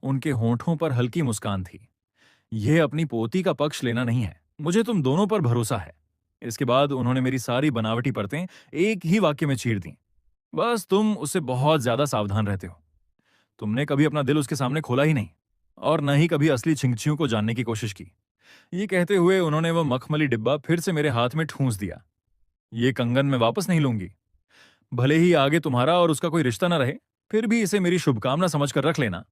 उनके होंठों पर हल्की मुस्कान थी। यह अपनी पोती का पक्ष लेना नहीं है, मुझे तुम दोनों पर भरोसा है। इसके बाद उन्होंने मेरी सारी बनावटी परतें एक ही वाक्य में चीर दी, बस तुम उससे बहुत ज्यादा सावधान रहते हो। तुमने कभी अपना दिल उसके सामने खोला ही नहीं, और न ही कभी असली छिंगचियों को जानने की कोशिश की। ये कहते हुए उन्होंने वह मखमली डिब्बा फिर से मेरे हाथ में ठूंस दिया। ये कंगन मैं वापस नहीं लूंगी। भले ही आगे तुम्हारा और उसका कोई रिश्ता न रहे, फिर भी इसे मेरी शुभकामना समझकर रख लेना।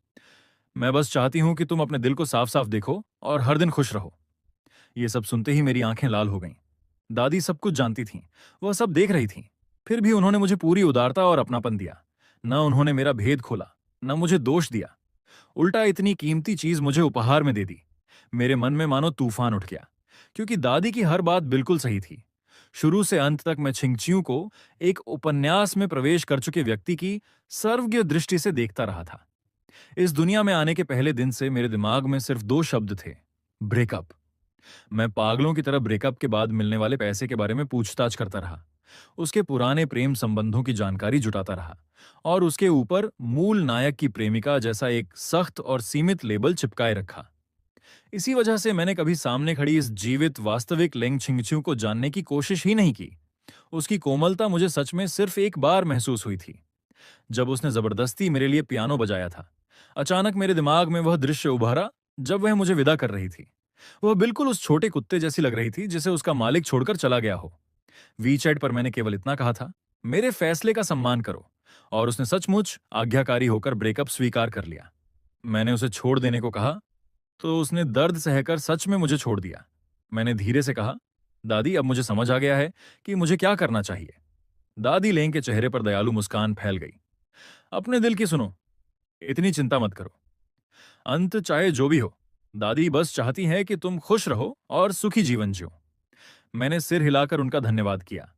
मैं बस चाहती हूं कि तुम अपने दिल को साफ साफ देखो और हर दिन खुश रहो। ये सब सुनते ही मेरी आंखें लाल हो गईं। दादी सब कुछ जानती थीं, वह सब देख रही थीं। फिर भी उन्होंने मुझे पूरी उदारता और अपनापन दिया। न उन्होंने मेरा भेद खोला, न मुझे दोष दिया। उल्टा इतनी कीमती चीज मुझे उपहार में दे दी। मेरे मन में मानो तूफान उठ गया, क्योंकि दादी की हर बात बिल्कुल सही थी। शुरू से अंत तक मैं छिंगचियों को एक उपन्यास में प्रवेश कर चुके व्यक्ति की सर्वज्ञ दृष्टि से देखता रहा था। इस दुनिया में आने के पहले दिन से मेरे दिमाग में सिर्फ दो शब्द थे, ब्रेकअप। मैं पागलों की तरह ब्रेकअप के बाद मिलने वाले पैसे के बारे में पूछताछ करता रहा, उसके पुराने प्रेम संबंधों की जानकारी जुटाता रहा, और उसके ऊपर मूल नायक की प्रेमिका जैसा एक सख्त और सीमित लेबल चिपकाए रखा। इसी वजह से मैंने कभी सामने खड़ी इस जीवित वास्तविक लेंग छिंगचियों को जानने की कोशिश ही नहीं की। उसकी कोमलता मुझे सच में सिर्फ एक बार महसूस हुई थी, जब उसने जबरदस्ती मेरे लिए पियानो बजाया था। अचानक मेरे दिमाग में वह दृश्य उभरा जब वह मुझे विदा कर रही थी। वह बिल्कुल उस छोटे कुत्ते जैसी लग रही थी जिसे उसका मालिक छोड़कर चला गया हो। वीचैट पर मैंने केवल इतना कहा था, मेरे फैसले का सम्मान करो, और उसने सचमुच आज्ञाकारी होकर ब्रेकअप स्वीकार कर लिया। मैंने उसे छोड़ देने को कहा, तो उसने दर्द सहकर सच में मुझे छोड़ दिया। मैंने धीरे से कहा, दादी अब मुझे समझ आ गया है कि मुझे क्या करना चाहिए। दादी लेंग के चेहरे पर दयालु मुस्कान फैल गई। अपने दिल की सुनो, इतनी चिंता मत करो। अंत चाहे जो भी हो, दादी बस चाहती है कि तुम खुश रहो और सुखी जीवन जियो। मैंने सिर हिलाकर उनका धन्यवाद किया।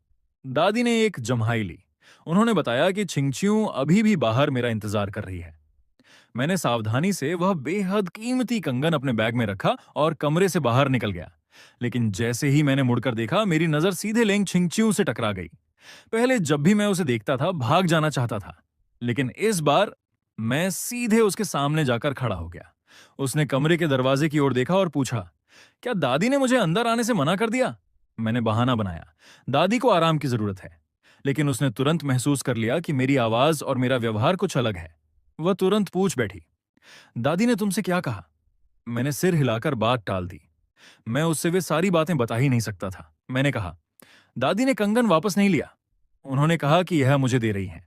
दादी ने एक जम्हाई ली। उन्होंने बताया कि छिंगचियों अभी भी बाहर मेरा इंतजार कर रही है। मैंने सावधानी से वह बेहद कीमती कंगन अपने बैग में रखा और कमरे से बाहर निकल गया। लेकिन जैसे ही मैंने मुड़कर देखा, मेरी नजर सीधे लेंग छिंगचियों से टकरा गई। पहले जब भी मैं उसे देखता था, भाग जाना चाहता था, लेकिन इस बार मैं सीधे उसके सामने जाकर खड़ा हो गया। उसने कमरे के दरवाजे की ओर देखा और पूछा, क्या दादी ने मुझे अंदर आने से मना कर दिया? मैंने बहाना बनाया, दादी को आराम की जरूरत है। लेकिन उसने तुरंत महसूस कर लिया कि मेरी आवाज और मेरा व्यवहार कुछ अलग है। वह तुरंत पूछ बैठी, दादी ने तुमसे क्या कहा? मैंने सिर हिलाकर बात टाल दी। मैं उससे वे सारी बातें बता ही नहीं सकता था। मैंने कहा, दादी ने कंगन वापस नहीं लिया। उन्होंने कहा कि यह मुझे दे रही है।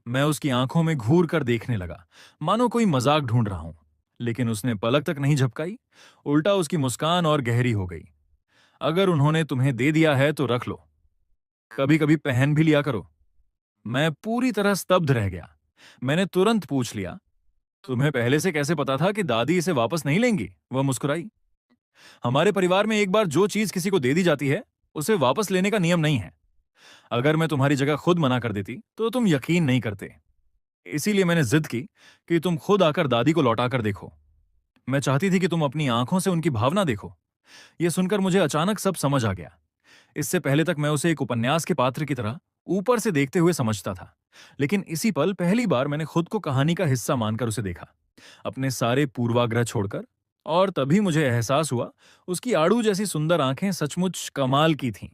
मैं उसकी आंखों में घूर कर देखने लगा, मानो कोई मजाक ढूंढ रहा हूं। लेकिन उसने पलक तक नहीं झपकाई। उल्टा उसकी मुस्कान और गहरी हो गई। अगर उन्होंने तुम्हें दे दिया है तो रख लो, कभी कभी पहन भी लिया करो। मैं पूरी तरह स्तब्ध रह गया। मैंने तुरंत पूछ लिया, तुम्हें पहले से कैसे पता था कि दादी इसे वापस नहीं लेंगी? वह मुस्कुराई। हमारे परिवार में एक बार जो चीज किसी को दे दी जाती है, उसे वापस लेने का नियम नहीं है। अगर मैं तुम्हारी जगह खुद मना कर देती तो तुम यकीन नहीं करते। इसीलिए मैंने जिद की कि तुम खुद आकर दादी को लौटा कर देखो। मैं चाहती थी कि तुम अपनी आंखों से उनकी भावना देखो। यह सुनकर मुझे अचानक सब समझ आ गया। इससे पहले तक मैं उसे एक उपन्यास के पात्र की तरह ऊपर से देखते हुए समझता था, लेकिन इसी पल पहली बार मैंने खुद को कहानी का हिस्सा मानकर उसे देखा, अपने सारे पूर्वाग्रह छोड़कर। और तभी मुझे एहसास हुआ, उसकी आड़ू जैसी सुंदर आंखें सचमुच कमाल की थीं।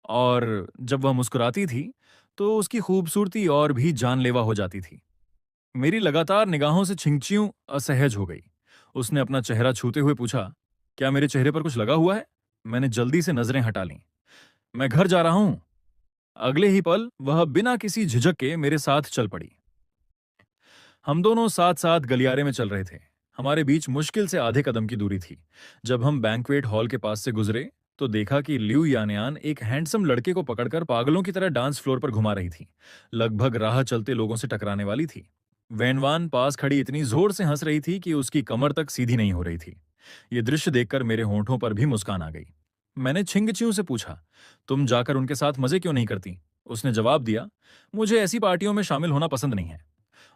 और जब वह मुस्कुराती थी, तो उसकी खूबसूरती और भी जानलेवा हो जाती थी। मेरी लगातार निगाहों से छिंगचियों असहज हो गई। उसने अपना चेहरा छूते हुए पूछा, क्या मेरे चेहरे पर कुछ लगा हुआ है? मैंने जल्दी से नजरें हटा लीं। मैं घर जा रहा हूं। अगले ही पल वह बिना किसी झिझक के मेरे साथ चल पड़ी। हम दोनों साथ साथ गलियारे में चल रहे थे। हमारे बीच मुश्किल से आधे कदम की दूरी थी। जब हम बैंक्वेट हॉल के पास से गुजरे, तो देखा कि लियू यानयान एक हैंडसम लड़के को पकड़कर पागलों की तरह डांस फ्लोर पर घुमा रही थी। लगभग राह चलते लोगों से टकराने वाली थी। वैनवान पास खड़ी इतनी जोर से हंस रही थी कि उसकी कमर तक सीधी नहीं हो रही थी। ये दृश्य देखकर मेरे होंठों पर भी मुस्कान आ गई। मैंने छिंगचियों से पूछा, तुम जाकर उनके साथ मजे क्यों नहीं करती? उसने जवाब दिया, मुझे ऐसी पार्टियों में शामिल होना पसंद नहीं है।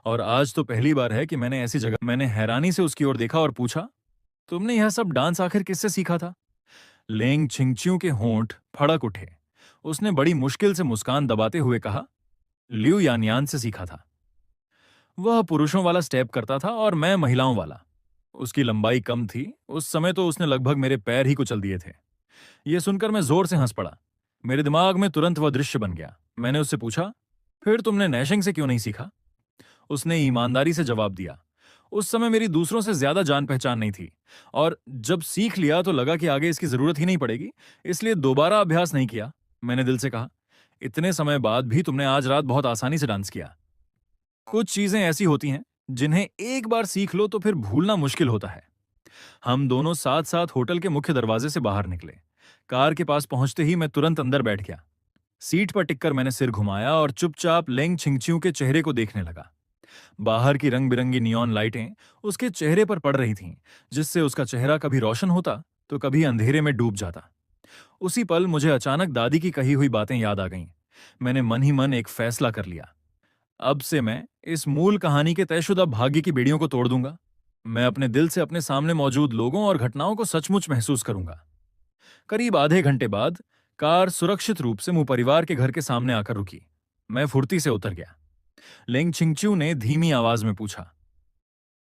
और आज तो पहली बार है कि मैंने ऐसी जगह। मैंने हैरानी से उसकी ओर देखा और पूछा, तुमने यह सब डांस आखिर किससे सीखा था? लेंग छिंगचियों के होंठ फड़क उठे। उसने बड़ी मुश्किल से मुस्कान दबाते हुए कहा, लियू यानयान से सीखा था। वह पुरुषों वाला स्टेप करता था और मैं महिलाओं वाला। उसकी लंबाई कम थी। उस समय तो उसने लगभग मेरे पैर ही कुचल दिए थे। यह सुनकर मैं जोर से हंस पड़ा। मेरे दिमाग में तुरंत वह दृश्य बन गया। मैंने उससे पूछा, फिर तुमने नैशिंग से क्यों नहीं सीखा? उसने ईमानदारी से जवाब दिया, उस समय मेरी दूसरों से ज्यादा जान पहचान नहीं थी, और जब सीख लिया तो लगा कि आगे इसकी जरूरत ही नहीं पड़ेगी, इसलिए दोबारा अभ्यास नहीं किया। मैंने दिल से कहा, इतने समय बाद भी तुमने आज रात बहुत आसानी से डांस किया। कुछ चीजें ऐसी होती हैं जिन्हें एक बार सीख लो तो फिर भूलना मुश्किल होता है। हम दोनों साथ साथ होटल के मुख्य दरवाजे से बाहर निकले। कार के पास पहुंचते ही मैं तुरंत अंदर बैठ गया। सीट पर टिककर मैंने सिर घुमाया और चुपचाप लेंग छिंगचियों के चेहरे को देखने लगा। बाहर की रंग बिरंगी नियॉन लाइटें उसके चेहरे पर पड़ रही थीं, जिससे उसका चेहरा कभी रोशन होता तो कभी अंधेरे में डूब जाता। उसी पल मुझे अचानक दादी की कही हुई बातें याद आ गईं। मैंने मन ही मन एक फैसला कर लिया। अब से मैं इस मूल कहानी के तयशुदा भाग्य की बेड़ियों को तोड़ दूंगा। मैं अपने दिल से अपने सामने मौजूद लोगों और घटनाओं को सचमुच महसूस करूंगा। करीब आधे घंटे बाद कार सुरक्षित रूप से मुंह परिवार के घर के सामने आकर रुकी। मैं फुर्ती से उतर गया। लेंग छिंगचियों ने धीमी आवाज में पूछा,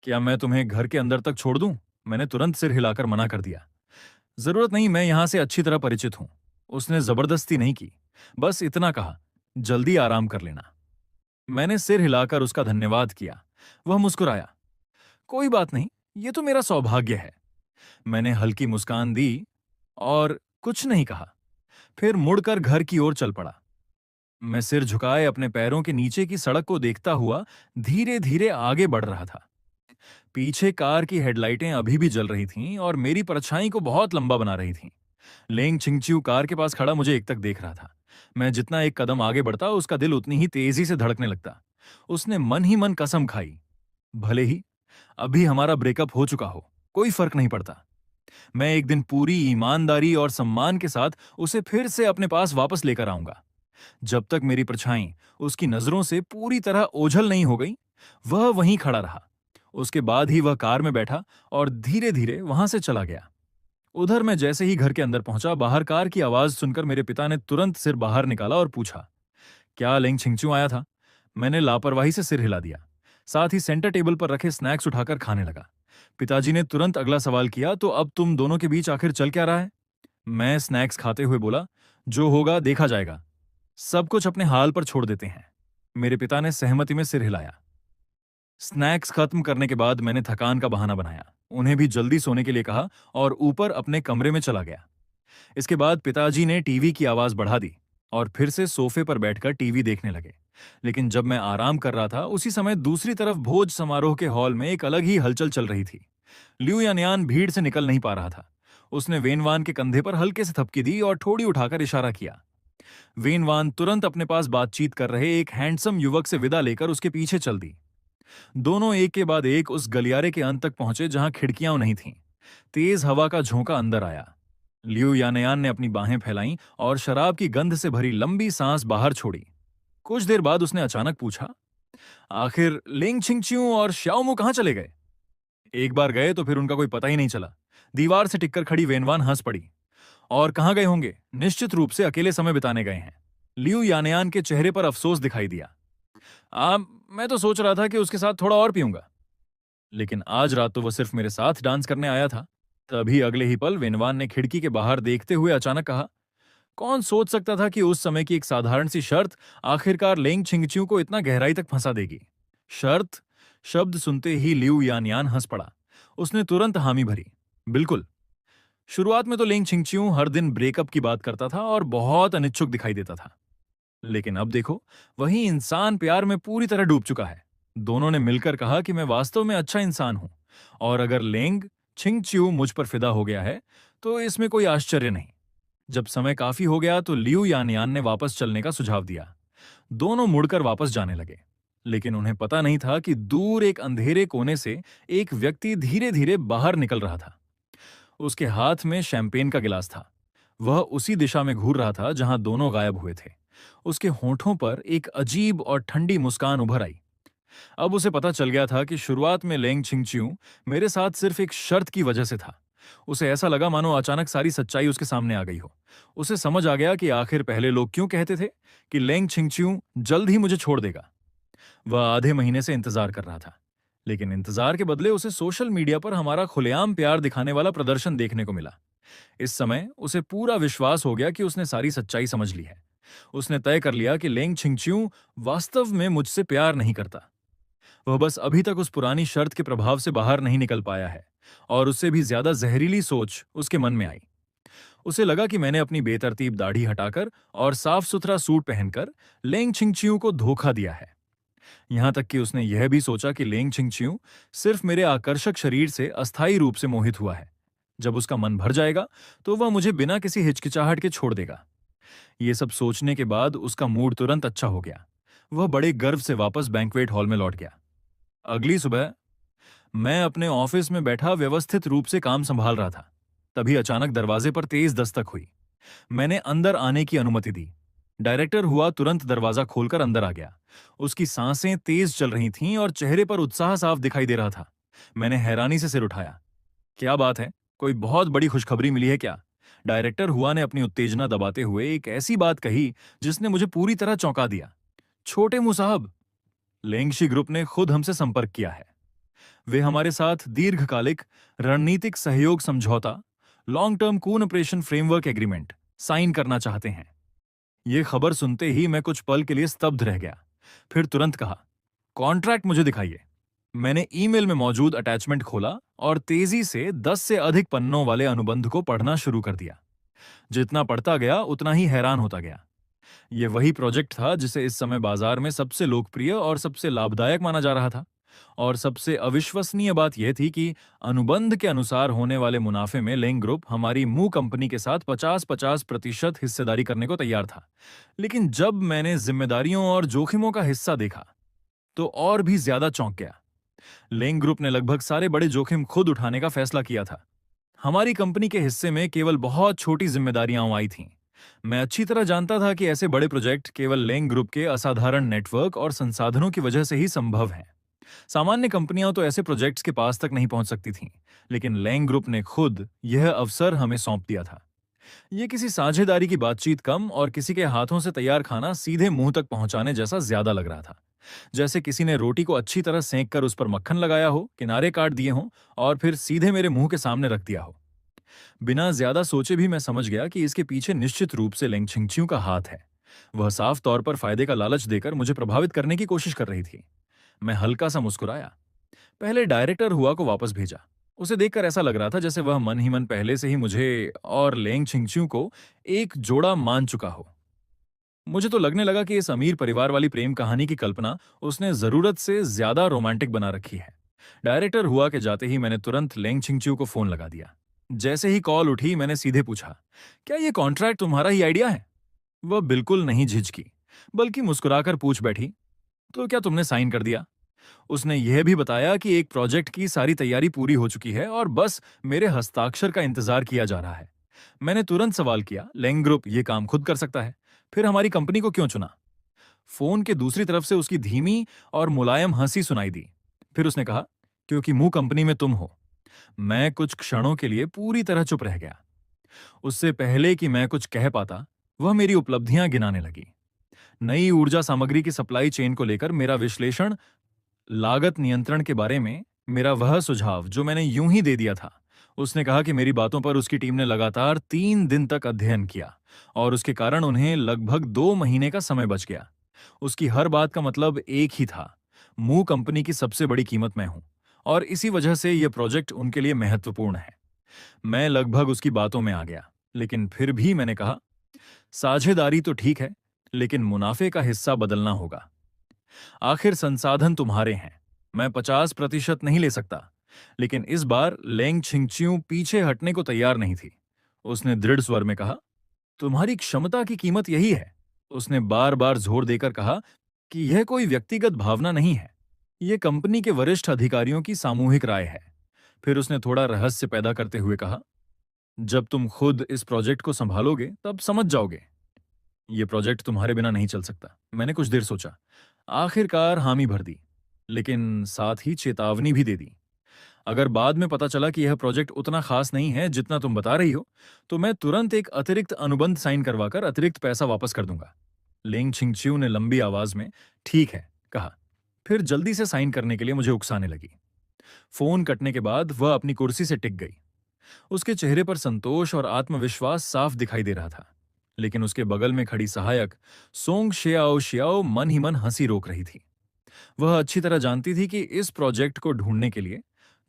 क्या मैं तुम्हें घर के अंदर तक छोड़ दूं? मैंने तुरंत सिर हिलाकर मना कर दिया। जरूरत नहीं, मैं यहां से अच्छी तरह परिचित हूं। उसने जबरदस्ती नहीं की, बस इतना कहा, जल्दी आराम कर लेना। मैंने सिर हिलाकर उसका धन्यवाद किया। वह मुस्कुराया, कोई बात नहीं, ये तो मेरा सौभाग्य है। मैंने हल्की मुस्कान दी और कुछ नहीं कहा, फिर मुड़कर घर की ओर चल पड़ा। मैं सिर झुकाए अपने पैरों के नीचे की सड़क को देखता हुआ धीरे धीरे आगे बढ़ रहा था। पीछे कार की हेडलाइटें अभी भी जल रही थीं और मेरी परछाई को बहुत लंबा बना रही थीं। लेंग छिंगचिू कार के पास खड़ा मुझे एकटक देख रहा था। मैं जितना एक कदम आगे बढ़ता उसका दिल उतनी ही तेजी से धड़कने लगता। उसने मन ही मन कसम खाई, भले ही अभी हमारा ब्रेकअप हो चुका हो, कोई फर्क नहीं पड़ता। मैं एक दिन पूरी ईमानदारी और सम्मान के साथ उसे फिर से अपने पास वापस लेकर आऊंगा। जब तक मेरी परछाई उसकी नजरों से पूरी तरह ओझल नहीं हो गई, वह वहीं खड़ा रहा। उसके बाद ही वह कार में बैठा और धीरे धीरे वहां से चला गया। उधर मैं जैसे ही घर के अंदर पहुंचा, बाहर कार की आवाज सुनकर मेरे पिता ने तुरंत सिर बाहर निकाला और पूछा, क्या लेंग छिंगचू आया था? मैंने लापरवाही से सिर हिला दिया। साथ ही सेंटर टेबल पर रखे स्नैक्स उठाकर खाने लगा। पिताजी ने तुरंत अगला सवाल किया, तो अब तुम दोनों के बीच आखिर चल क्या रहा है? मैं स्नैक्स खाते हुए बोला, जो होगा देखा जाएगा। सब कुछ अपने हाल पर छोड़ देते हैं। मेरे पिता ने सहमति में सिर हिलाया। स्नैक्स खत्म करने के बाद मैंने थकान का बहाना बनाया, उन्हें भी जल्दी सोने के लिए कहा और ऊपर अपने कमरे में चला गया। इसके बाद पिताजी ने टीवी की आवाज बढ़ा दी और फिर से सोफे पर बैठकर टीवी देखने लगे। लेकिन जब मैं आराम कर रहा था, उसी समय दूसरी तरफ भोज समारोह के हॉल में एक अलग ही हलचल चल रही थी। लिू यानयान भीड़ से निकल नहीं पा रहा था। उसने वेनवान के कंधे पर हल्के से थपकी दी और ठोड़ी उठाकर इशारा किया। वेनवान तुरंत अपने पास बातचीत कर रहे एक हैंडसम युवक से विदा लेकर उसके पीछे चल दी। दोनों एक के बाद एक उस गलियारे के अंत तक पहुंचे जहां खिड़कियां नहीं थीं। तेज हवा का झोंका अंदर आया। लिू यानयान ने अपनी बाहें फैलाईं और शराब की गंध से भरी लंबी सांस बाहर छोड़ी। कुछ देर बाद उसने अचानक पूछा, आखिर लिंग छिंगच्यू और श्याओमू कहां चले गए? एक बार गए तो फिर उनका कोई पता ही नहीं चला। दीवार से टिककर खड़ी वेनवान हंस पड़ी। और कहां गए होंगे? निश्चित रूप से अकेले समय बिताने गए हैं। लिू यानयान के चेहरे पर अफसोस दिखाई दिया। मैं तो सोच रहा था कि उसके साथ थोड़ा और पीऊंगा, लेकिन आज रात तो वह सिर्फ मेरे साथ डांस करने आया था। तभी अगले ही पल वेनवान ने खिड़की के बाहर देखते हुए अचानक कहा, कौन सोच सकता था कि उस समय की एक साधारण सी शर्त आखिरकार लेंग छिंगच्यू को इतना गहराई तक फंसा देगी। शर्त शब्द सुनते ही लिू यानयान हंस पड़ा। उसने तुरंत हामी भरी, बिल्कुल। शुरुआत में तो लेंग छिंगच्यू हर दिन ब्रेकअप की बात करता था और बहुत अनिच्छुक दिखाई देता था, लेकिन अब देखो, वही इंसान प्यार में पूरी तरह डूब चुका है। दोनों ने मिलकर कहा कि मैं वास्तव में अच्छा इंसान हूं, और अगर लेंग छिंगच्यू मुझ पर फिदा हो गया है तो इसमें कोई आश्चर्य नहीं। जब समय काफी हो गया तो लिू यानयान ने वापस चलने का सुझाव दिया। दोनों मुड़कर वापस जाने लगे, लेकिन उन्हें पता नहीं था कि दूर एक अंधेरे कोने से एक व्यक्ति धीरे धीरे बाहर निकल रहा था। उसके हाथ में शैंपेन का गिलास था। वह उसी दिशा में घूर रहा था जहां दोनों गायब हुए थे। उसके होठों पर एक अजीब और ठंडी मुस्कान उभर आई। अब उसे पता चल गया था कि शुरुआत में लेंग छिंगच्यू मेरे साथ सिर्फ एक शर्त की वजह से था। उसे ऐसा लगा मानो अचानक सारी सच्चाई उसके सामने आ गई हो। उसे समझ आ गया कि आखिर पहले लोग क्यों कहते थे कि लेंग छिंगच्यू जल्द ही मुझे छोड़ देगा। वह आधे महीने से इंतजार कर रहा था, लेकिन इंतजार के बदले उसे सोशल मीडिया पर हमारा खुलेआम प्यार दिखाने वाला प्रदर्शन देखने को मिला। इस समय उसे पूरा विश्वास हो गया कि उसने सारी सच्चाई समझ ली है। उसने तय कर लिया कि लेंग छिंगच्यू वास्तव में मुझसे प्यार नहीं करता। वह बस अभी तक उस पुरानी शर्त के प्रभाव से बाहर नहीं निकल पाया है, और उससे भी ज्यादा जहरीली सोच उसके मन में आई। उसे लगा कि मैंने अपनी बेतरतीब दाढ़ी हटाकर और साफ सुथरा सूट पहनकर लेंग छिंगच्यू को धोखा दिया है। यहां तक कि उसने यह भी सोचा कि लेंग छिंगच्यू सिर्फ मेरे आकर्षक शरीर से अस्थायी रूप से मोहित हुआ है। जब उसका मन भर जाएगा तो वह मुझे बिना किसी हिचकिचाहट के छोड़ देगा। ये सब सोचने के बाद उसका मूड तुरंत अच्छा हो गया। वह बड़े गर्व से वापस बैंक्वेट हॉल में लौट गया। अगली सुबह मैं अपने ऑफिस में बैठा व्यवस्थित रूप से काम संभाल रहा था। तभी अचानक दरवाजे पर तेज दस्तक हुई। मैंने अंदर आने की अनुमति दी। डायरेक्टर हुआ तुरंत दरवाजा खोलकर अंदर आ गया। उसकी सांसें तेज चल रही थीं और चेहरे पर उत्साह साफ दिखाई दे रहा था। मैंने हैरानी से सिर उठाया। क्या बात है? कोई बहुत बड़ी खुशखबरी मिली है क्या? डायरेक्टर हुआ ने अपनी उत्तेजना दबाते हुए एक ऐसी बात कही जिसने मुझे पूरी तरह चौंका दिया। छोटे मुंह साहब, लेंगशी ग्रुप ने खुद हमसे संपर्क किया है। वे हमारे साथ दीर्घकालिक रणनीतिक सहयोग समझौता, लॉन्ग टर्म कून ऑपरेशन फ्रेमवर्क एग्रीमेंट साइन करना चाहते हैं। यह खबर सुनते ही मैं कुछ पल के लिए स्तब्ध रह गया, फिर तुरंत कहा, कॉन्ट्रैक्ट मुझे दिखाइए। मैंने ईमेल में मौजूद अटैचमेंट खोला और तेजी से 10 से अधिक पन्नों वाले अनुबंध को पढ़ना शुरू कर दिया। जितना पढ़ता गया उतना ही हैरान होता गया। यह वही प्रोजेक्ट था जिसे इस समय बाजार में सबसे लोकप्रिय और सबसे लाभदायक माना जा रहा था। और सबसे अविश्वसनीय बात यह थी कि अनुबंध के अनुसार होने वाले मुनाफे में लेंग ग्रुप हमारी मू कंपनी के साथ 50-50% हिस्सेदारी करने को तैयार था। लेकिन जब मैंने जिम्मेदारियों और जोखिमों का हिस्सा देखा तो और भी ज्यादा चौंक गया। लेंग ग्रुप ने लगभग सारे बड़े जोखिम खुद उठाने का फैसला किया था। हमारी कंपनी के हिस्से में केवल बहुत छोटी जिम्मेदारियां आई थीं। मैं अच्छी तरह जानता था कि ऐसे बड़े प्रोजेक्ट केवल लेंग ग्रुप के असाधारण नेटवर्क और संसाधनों की वजह से ही संभव हैं। सामान्य कंपनियां तो ऐसे प्रोजेक्ट्स के पास तक नहीं पहुंच सकती थीं, लेकिन लेंग ग्रुप ने खुद यह अवसर हमें सौंप दिया था। यह किसी साझेदारी की बातचीत कम और किसी के हाथों से तैयार खाना सीधे मुंह तक पहुंचाने जैसा ज्यादा लग रहा था। जैसे किसी ने रोटी को अच्छी तरह सेंक कर उस पर मक्खन लगाया हो, किनारे काट दिए हों और फिर सीधे मेरे मुंह के सामने रख दिया हो। बिना ज्यादा सोचे भी मैं समझ गया कि इसके पीछे निश्चित रूप से लेंग छिंगचियों का हाथ है। वह साफ तौर पर फायदे का लालच देकर मुझे प्रभावित करने की कोशिश कर रही थी। मैं हल्का सा मुस्कुराया। पहले डायरेक्टर हुआ को वापस भेजा। उसे देखकर ऐसा लग रहा था जैसे वह मन ही मन पहले से ही मुझे और लेंग छिंगचियों को एक जोड़ा मान चुका हो। मुझे तो लगने लगा कि इस अमीर परिवार वाली प्रेम कहानी की कल्पना उसने जरूरत से ज्यादा रोमांटिक बना रखी है। डायरेक्टर हुआ के जाते ही मैंने तुरंत लेंग छिंगचियों को फोन लगा दिया। जैसे ही कॉल उठी मैंने सीधे पूछा, क्या ये कॉन्ट्रैक्ट तुम्हारा ही आइडिया है? वह बिल्कुल नहीं झिझकी, बल्कि मुस्कुराकर पूछ बैठी, तो क्या तुमने साइन कर दिया? उसने यह भी बताया कि एक प्रोजेक्ट की सारी तैयारी पूरी हो चुकी है और बस मेरे हस्ताक्षर का इंतजार किया जा रहा है। मैंने तुरंत सवाल किया, लेंग ग्रुप ये काम खुद कर सकता है, फिर हमारी कंपनी को क्यों चुना? फोन के दूसरी तरफ से उसकी धीमी और मुलायम हंसी सुनाई दी। फिर उसने कहा, क्योंकि मू कंपनी में तुम हो। मैं कुछ क्षणों के लिए पूरी तरह चुप रह गया। उससे पहले कि मैं कुछ कह पाता, वह मेरी उपलब्धियां गिनाने लगी। नई ऊर्जा सामग्री की सप्लाई चेन को लेकर मेरा विश्लेषण, लागत नियंत्रण के बारे में मेरा वह सुझाव जो मैंने यूं ही दे दिया था। उसने कहा कि मेरी बातों पर उसकी टीम ने लगातार 3 दिन तक अध्ययन किया और उसके कारण उन्हें लगभग 2 महीने का समय बच गया। उसकी हर बात का मतलब एक ही था, मू कंपनी की सबसे बड़ी कीमत मैं हूं और इसी वजह से यह प्रोजेक्ट उनके लिए महत्वपूर्ण है। मैं लगभग उसकी बातों में आ गया, लेकिन फिर भी मैंने कहा, साझेदारी तो ठीक है, लेकिन मुनाफे का हिस्सा बदलना होगा। आखिर संसाधन तुम्हारे हैं, मैं 50% नहीं ले सकता। लेकिन इस बार लेंग छिंगचियों पीछे हटने को तैयार नहीं थी। उसने दृढ़ स्वर में कहा, तुम्हारी क्षमता की कीमत यही है। उसने बार बार जोर देकर कहा कि यह कोई व्यक्तिगत भावना नहीं है, यह कंपनी के वरिष्ठ अधिकारियों की सामूहिक राय है। फिर उसने थोड़ा रहस्य पैदा करते हुए कहा, जब तुम खुद इस प्रोजेक्ट को संभालोगे तब समझ जाओगे, यह प्रोजेक्ट तुम्हारे बिना नहीं चल सकता। मैंने कुछ देर सोचा, आखिरकार हामी भर दी, लेकिन साथ ही चेतावनी भी दे दी। अगर बाद में पता चला कि यह प्रोजेक्ट उतना खास नहीं है जितना तुम बता रही हो, तो मैं तुरंत एक अतिरिक्त अनुबंध साइन करवाकर अतिरिक्त पैसा वापस कर दूंगा। लेंग छिंगचियो ने लंबी आवाज में ठीक है कहा, फिर जल्दी से साइन करने के लिए मुझे उकसाने लगी। फोन कटने के बाद वह अपनी कुर्सी से टिक गई। उसके चेहरे पर संतोष और आत्मविश्वास साफ दिखाई दे रहा था, लेकिन उसके बगल में खड़ी सहायक सोंग शियाओ शियाओ मन ही मन हंसी रोक रही थी। वह अच्छी तरह जानती थी कि इस प्रोजेक्ट को ढूंढने के लिए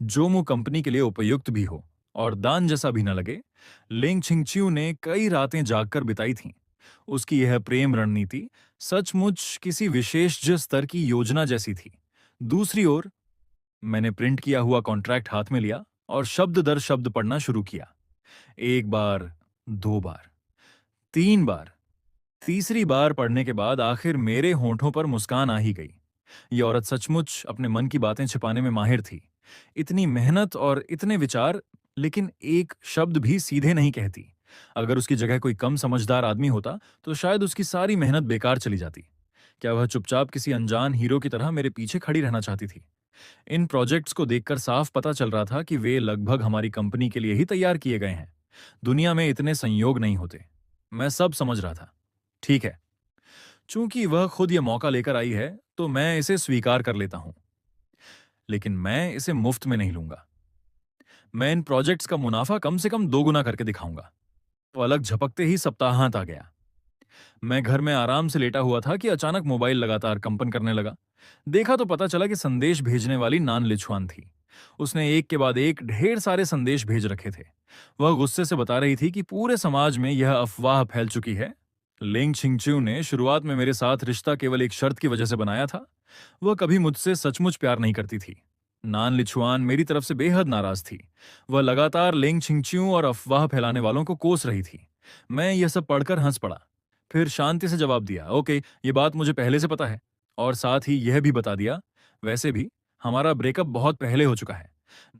जोमू कंपनी के लिए उपयुक्त भी हो और दान जैसा भी न लगे, लेंग छिंगचियो ने कई रातें जागकर बिताई थीं। उसकी यह प्रेम रणनीति सचमुच किसी विशेष स्तर की योजना जैसी थी। दूसरी ओर मैंने प्रिंट किया हुआ कॉन्ट्रैक्ट हाथ में लिया और शब्द दर शब्द पढ़ना शुरू किया। 1 बार, 2 बार, 3 बार, तीसरी बार पढ़ने के बाद आखिर मेरे होंठों पर मुस्कान आ ही गई। ये औरत सचमुच अपने मन की बातें छिपाने में माहिर थी। इतनी मेहनत और इतने विचार, लेकिन एक शब्द भी सीधे नहीं कहती। अगर उसकी जगह कोई कम समझदार आदमी होता तो शायद उसकी सारी मेहनत बेकार चली जाती। क्या वह चुपचाप किसी अनजान हीरो की तरह मेरे पीछे खड़ी रहना चाहती थी? इन प्रोजेक्ट्स को देखकर साफ पता चल रहा था कि वे लगभग हमारी कंपनी के लिए ही तैयार किए गए हैं। दुनिया में इतने संयोग नहीं होते। मैं सब समझ रहा था। ठीक है, चूंकि वह खुद यह मौका लेकर आई है तो मैं इसे स्वीकार कर लेता हूं, लेकिन मैं इसे मुफ्त में नहीं लूंगा। मैं इन प्रोजेक्ट्स का मुनाफा कम से कम 2 गुना करके दिखाऊंगा। पलक झपकते ही सप्ताहांत आ गया। मैं घर में आराम से लेटा हुआ था कि अचानक मोबाइल लगातार कंपन करने लगा। देखा तो पता चला कि संदेश भेजने वाली नान लिछुआन थी। उसने एक के बाद एक ढेर सारे संदेश भेज रखे थे। वह गुस्से से बता रही थी कि पूरे समाज में यह अफवाह फैल चुकी है, लिंग छिंगच्यू ने शुरुआत में मेरे साथ रिश्ता केवल एक शर्त की वजह से बनाया था। वह कभी मुझसे सचमुच प्यार नहीं करती थी। नान लिछुआन मेरी तरफ से बेहद नाराज थी। वह लगातार लिंग छिंगच्यू और अफवाह फैलाने वालों को कोस रही थी। मैं यह सब पढ़कर हंस पड़ा। फिर शांति से जवाब दिया, ओके, ये बात मुझे पहले से पता है। और साथ ही यह भी बता दिया, वैसे भी हमारा ब्रेकअप बहुत पहले हो चुका है।